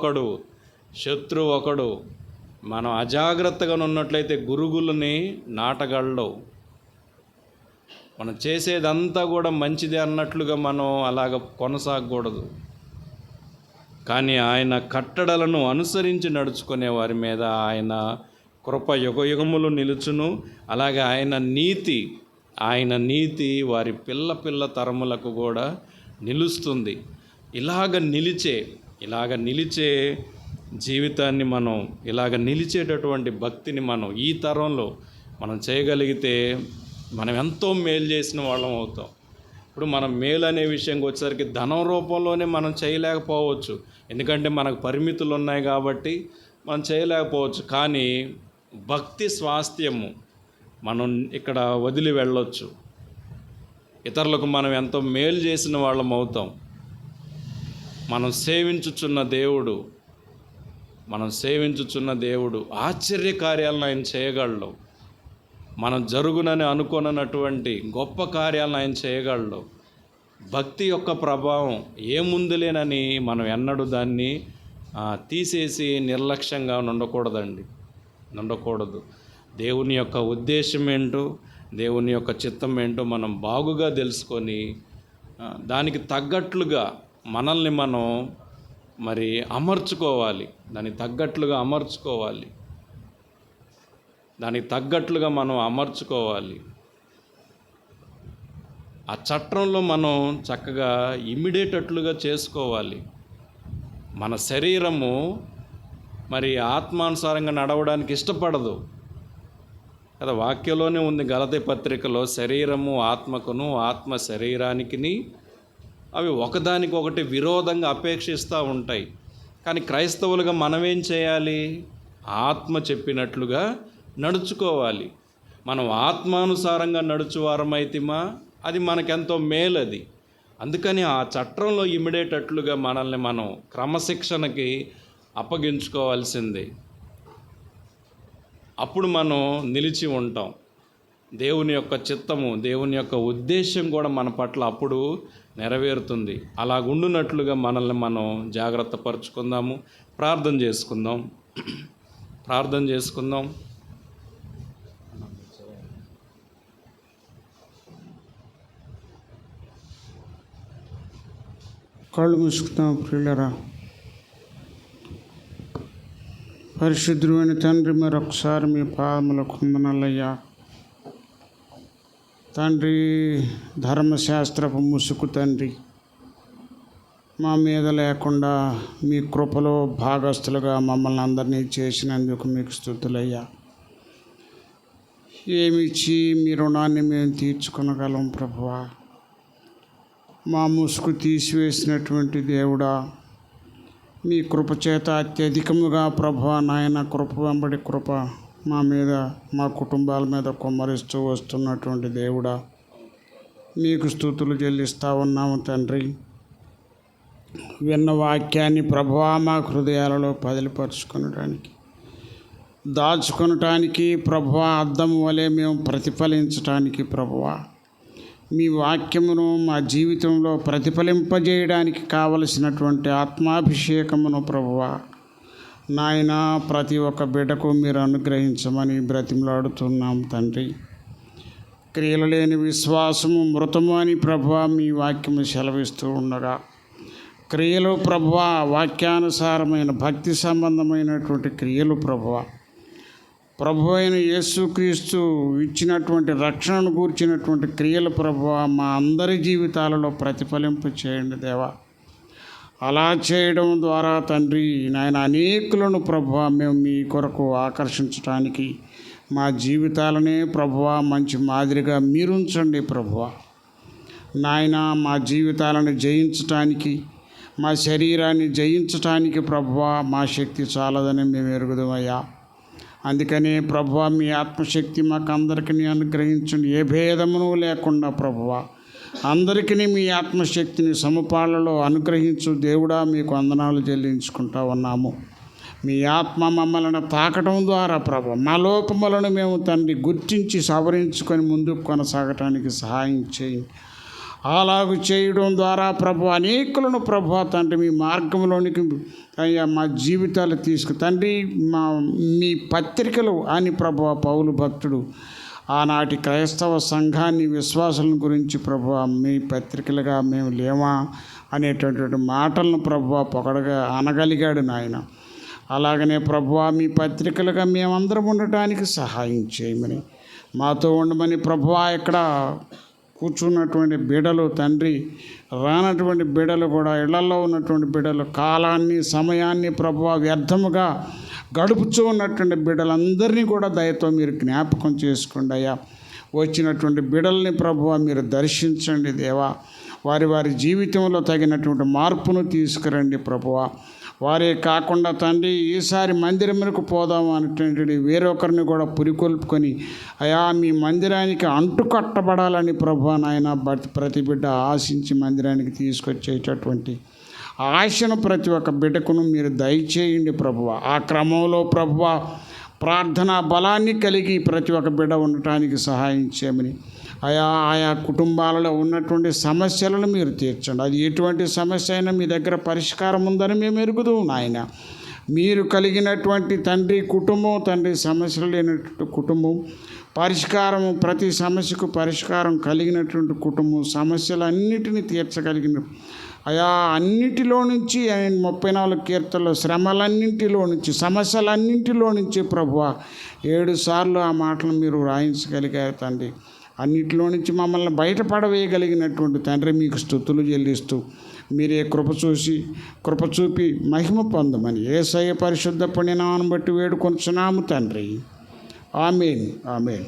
ఒకడు. మనం అజాగ్రత్తగా ఉన్నట్లయితే గురుగులని నాటగలవు. మనం చేసేదంతా కూడా మంచిదే అన్నట్లుగా మనం అలాగ కొనసాగకూడదు. కానీ ఆయన కట్టడలను అనుసరించి నడుచుకునే వారి మీద ఆయన కృప యుగయుగములు నిలుచును. అలాగే ఆయన నీతి వారి పిల్ల తరములకు కూడా నిలుస్తుంది. ఇలాగ నిలిచే జీవితాన్ని మనం, ఇలాగ నిలిచేటటువంటి భక్తిని మనం ఈ తరంలో మనం చేయగలిగితే మనం ఎంతో మేలు చేసిన వాళ్ళం అవుతాం. ఇప్పుడు మనం మేలు అనే విషయంకి వచ్చేసరికి ధనం రూపంలోనే మనం చేయలేకపోవచ్చు, ఎందుకంటే మనకు పరిమితులు ఉన్నాయి కాబట్టి మనం చేయలేకపోవచ్చు. కానీ భక్తి స్వాస్థ్యము మనం ఇక్కడ వదిలి వెళ్ళొచ్చు. ఇతరులకు మనం ఎంతో మేలు చేసిన వాళ్ళం అవుతాం. మనం సేవించుచున్న దేవుడు ఆశ్చర్య కార్యాలను ఆయన చేయగలడు. మనం జరుగునని అనుకోనటువంటి గొప్ప కార్యాలను ఆయన చేయగలడు. భక్తి యొక్క ప్రభావం ఏముందిలేనని మనం ఎన్నడూ దాన్ని తీసేసి నిర్లక్ష్యంగా ఉండకూడదు. దేవుని యొక్క ఉద్దేశం ఏంటో, దేవుని యొక్క చిత్తం ఏంటో మనం బాగుగా తెలుసుకొని దానికి తగ్గట్లుగా మనల్ని మనం మరి అమర్చుకోవాలి. దానికి తగ్గట్లుగా మనం అమర్చుకోవాలి. ఆ చట్టంలో మనం చక్కగా ఇమిడేటట్లుగా చేసుకోవాలి. మన శరీరము మరి ఆత్మానుసారంగా నడవడానికి ఇష్టపడదు కదా. వాక్యంలోనే ఉంది, గలతీ పత్రికలో, శరీరము ఆత్మకును, ఆత్మ శరీరానికి అవి ఒకదానికొకటి విరోధంగా అపేక్షిస్తూ ఉంటాయి. కానీ క్రైస్తవులుగా మనమేం చేయాలి? ఆత్మ చెప్పినట్లుగా నడుచుకోవాలి. మనం ఆత్మానుసారంగా నడుచువారమైతిమా, అది మనకెంతో మేలది. అందుకని ఆ చట్టంలో ఇమిడేటట్లుగా మనల్ని మనం క్రమశిక్షణకి అప్పగించుకోవాల్సిందే. అప్పుడు మనం నిలిచి ఉంటాం. దేవుని యొక్క చిత్తము, దేవుని యొక్క ఉద్దేశం కూడా మన పట్ల అప్పుడు నెరవేరుతుంది. అలాగుండునట్లుగా మనల్ని మనం జాగ్రత్త పరుచుకుందాము. ప్రార్థన చేసుకుందాం. కళ్ళు మూసుకుందాం ప్రియులరా. పరిశుద్ధుడైన తండ్రి, మరొకసారి మీ పాదములకు వందనాలయ్యా. తండ్రి, ధర్మశాస్త్రపు ముసుగు తండ్రి మా మీద లేకుండా మీ కృపలో భాగస్థులుగా మమ్మల్ని అందరినీ చేసినందుకు మీకు స్తుతులయ్యా. ఏమిచ్చి మీ రుణాన్ని మేము తీర్చుకొనగలం ప్రభువా. మా ముసుగు తీసివేసినటువంటి దేవుడా, మీ కృపచేత అత్యధికముగా ప్రభువా నాయన కృప వెంబడి కృప మా మీద, మా కుటుంబాల మీద కుమ్మరిస్తూ వస్తున్నటువంటి దేవుడా, మీకు స్తుతులు చెల్లిస్తూ ఉన్నాము తండ్రి. విన్న వాక్యాన్ని ప్రభువా మా హృదయాలలో పదిలిపరుచుకొనడానికి, దాచుకొనటానికి ప్రభువా, అద్దం వలె మేము ప్రతిఫలించటానికి ప్రభువా, మీ వాక్యమును మా జీవితంలో ప్రతిఫలింపజేయడానికి కావలసినటువంటి ఆత్మాభిషేకమును ప్రభువా నాయన ప్రతి ఒక్క బిడ్డకు మీరు అనుగ్రహించమని బ్రతిమలాడుతున్నాం తండ్రి. క్రియలు లేని విశ్వాసము మృతము అని ప్రభువా మీ వాక్యము సెలవిస్తూ ఉండగా, క్రియలు ప్రభువా, వాక్యానుసారమైన భక్తి సంబంధమైనటువంటి క్రియలు ప్రభువా, ప్రభు అయిన యేసుక్రీస్తు ఇచ్చినటువంటి రక్షణను గూర్చినటువంటి క్రియలు ప్రభువా మా అందరి జీవితాలలో ప్రతిఫలింప చేయండి దేవా. అలా చేయడం ద్వారా తండ్రి నాయన అనేకులను ప్రభువా మేము మీ కొరకు ఆకర్షించడానికి, మా జీవితాలనే ప్రభువా మంచి మాదిరిగా మీరుంచండి ప్రభువా. నాయన, మా జీవితాలను జయించటానికి, మా శరీరాన్ని జయించటానికి ప్రభువా మా శక్తి చాలదని మేము ఎరుగుదామయ్యా. అందుకనే ప్రభువా మీ ఆత్మశక్తి మాకు అందరికీ అనుగ్రహించండి. ఏ భేదమును లేకుండా ప్రభువా అందరికీ మీ ఆత్మశక్తిని సమపాలలో అనుగ్రహించు దేవుడా. మీకు వందనాలు చెల్లించుకుంటా ఉన్నాము. మీ ఆత్మ మమ్మల్ని తాకటం ద్వారా ప్రభు మా లోపములను మేము తండ్రి గుర్తించి సవరించుకొని ముందుకు కొనసాగటానికి సహాయం చేయండి. అలాగూ చేయడం ద్వారా ప్రభు అనేకులను ప్రభు తండ్రి మీ మార్గంలోనికి అయ్యా మా జీవితాలు తండ్రి మీ పత్రికలు అని ప్రభు పౌలు భక్తుడు ఆనాటి క్రైస్తవ సంఘాన్ని విశ్వాసాల గురించి ప్రభు మీ పత్రికలుగా మేము లేవా అనేటటువంటి మాటలను ప్రభు పొగడగా అనగలిగాడు నాయన. అలాగనే ప్రభువా మీ పత్రికలుగా మేమందరం ఉండటానికి సహాయం చేయమని, మాతో ఉండమని ప్రభువా. ఇక్కడ కూర్చున్నటువంటి బిడ్డలు తండ్రి, రానటువంటి బిడ్డలు కూడా, ఇళ్లలో ఉన్నటువంటి బిడ్డలు కాలాన్ని సమయాన్ని ప్రభువా వ్యర్థముగా గడుపుతూ ఉన్నటువంటి బిడ్డలందరినీ కూడా దయతో మీరు జ్ఞాపకం చేసుకోండి అయ్యా. వచ్చినటువంటి బిడ్డల్ని ప్రభువా మీరు దర్శించండి దేవా. వారి జీవితంలో తగినటువంటి మార్పును తీసుకురండి ప్రభువా. వారే కాకుండా తండ్రి ఈసారి మందిరమునకు పోదాము అనేటువంటి వేరొకరిని కూడా పురికొల్పుకొని అయా మీ మందిరానికి అంటుకట్టబడాలని ప్రభువా నాయన ప్రతి బిడ్డ ఆశించి మందిరానికి తీసుకొచ్చేటటువంటి ఆశను ప్రతి ఒక్క బిడ్డకును మీరు దయచేయండి ప్రభువా. ఆ క్రమంలో ప్రభువా ప్రార్థనా బలాన్ని కలిగి ప్రతి ఒక్క బిడ్డ ఉండటానికి సహాయం చేయమని, ఆయా కుటుంబాలలో ఉన్నటువంటి సమస్యలను మీరు తీర్చండి. అది ఎటువంటి సమస్య అయినా మీ దగ్గర పరిష్కారం ఉందని మేము ఎరుగుదాం నాయన. మీరు కలిగినటువంటి తండ్రి కుటుంబం, తండ్రి సమస్యలు లేనటువంటి కుటుంబం, పరిష్కారము ప్రతి సమస్యకు పరిష్కారం కలిగినటువంటి కుటుంబం, సమస్యలన్నిటినీ తీర్చగలిగిన అన్నిటిలో నుంచి 34 కీర్తనలో శ్రమలన్నింటిలో నుంచి సమస్యలన్నింటిలో నుంచి ప్రభువా 7 సార్లు ఆ మాటలు మీరు రాయించగలిగారు తండ్రి. అన్నిటిలో నుంచి మమ్మల్ని బయటపడవేయగలిగినటువంటి తండ్రి మీకు స్తుతులు చెల్లిస్తూ మీరే కృప చూపి మహిమ పొందమని యేసయ్య పరిశుద్ధ పుణ్యనామమును బట్టి వేడుకొనుచున్నాము తండ్రి. ఆమేన్. ఆమేన్.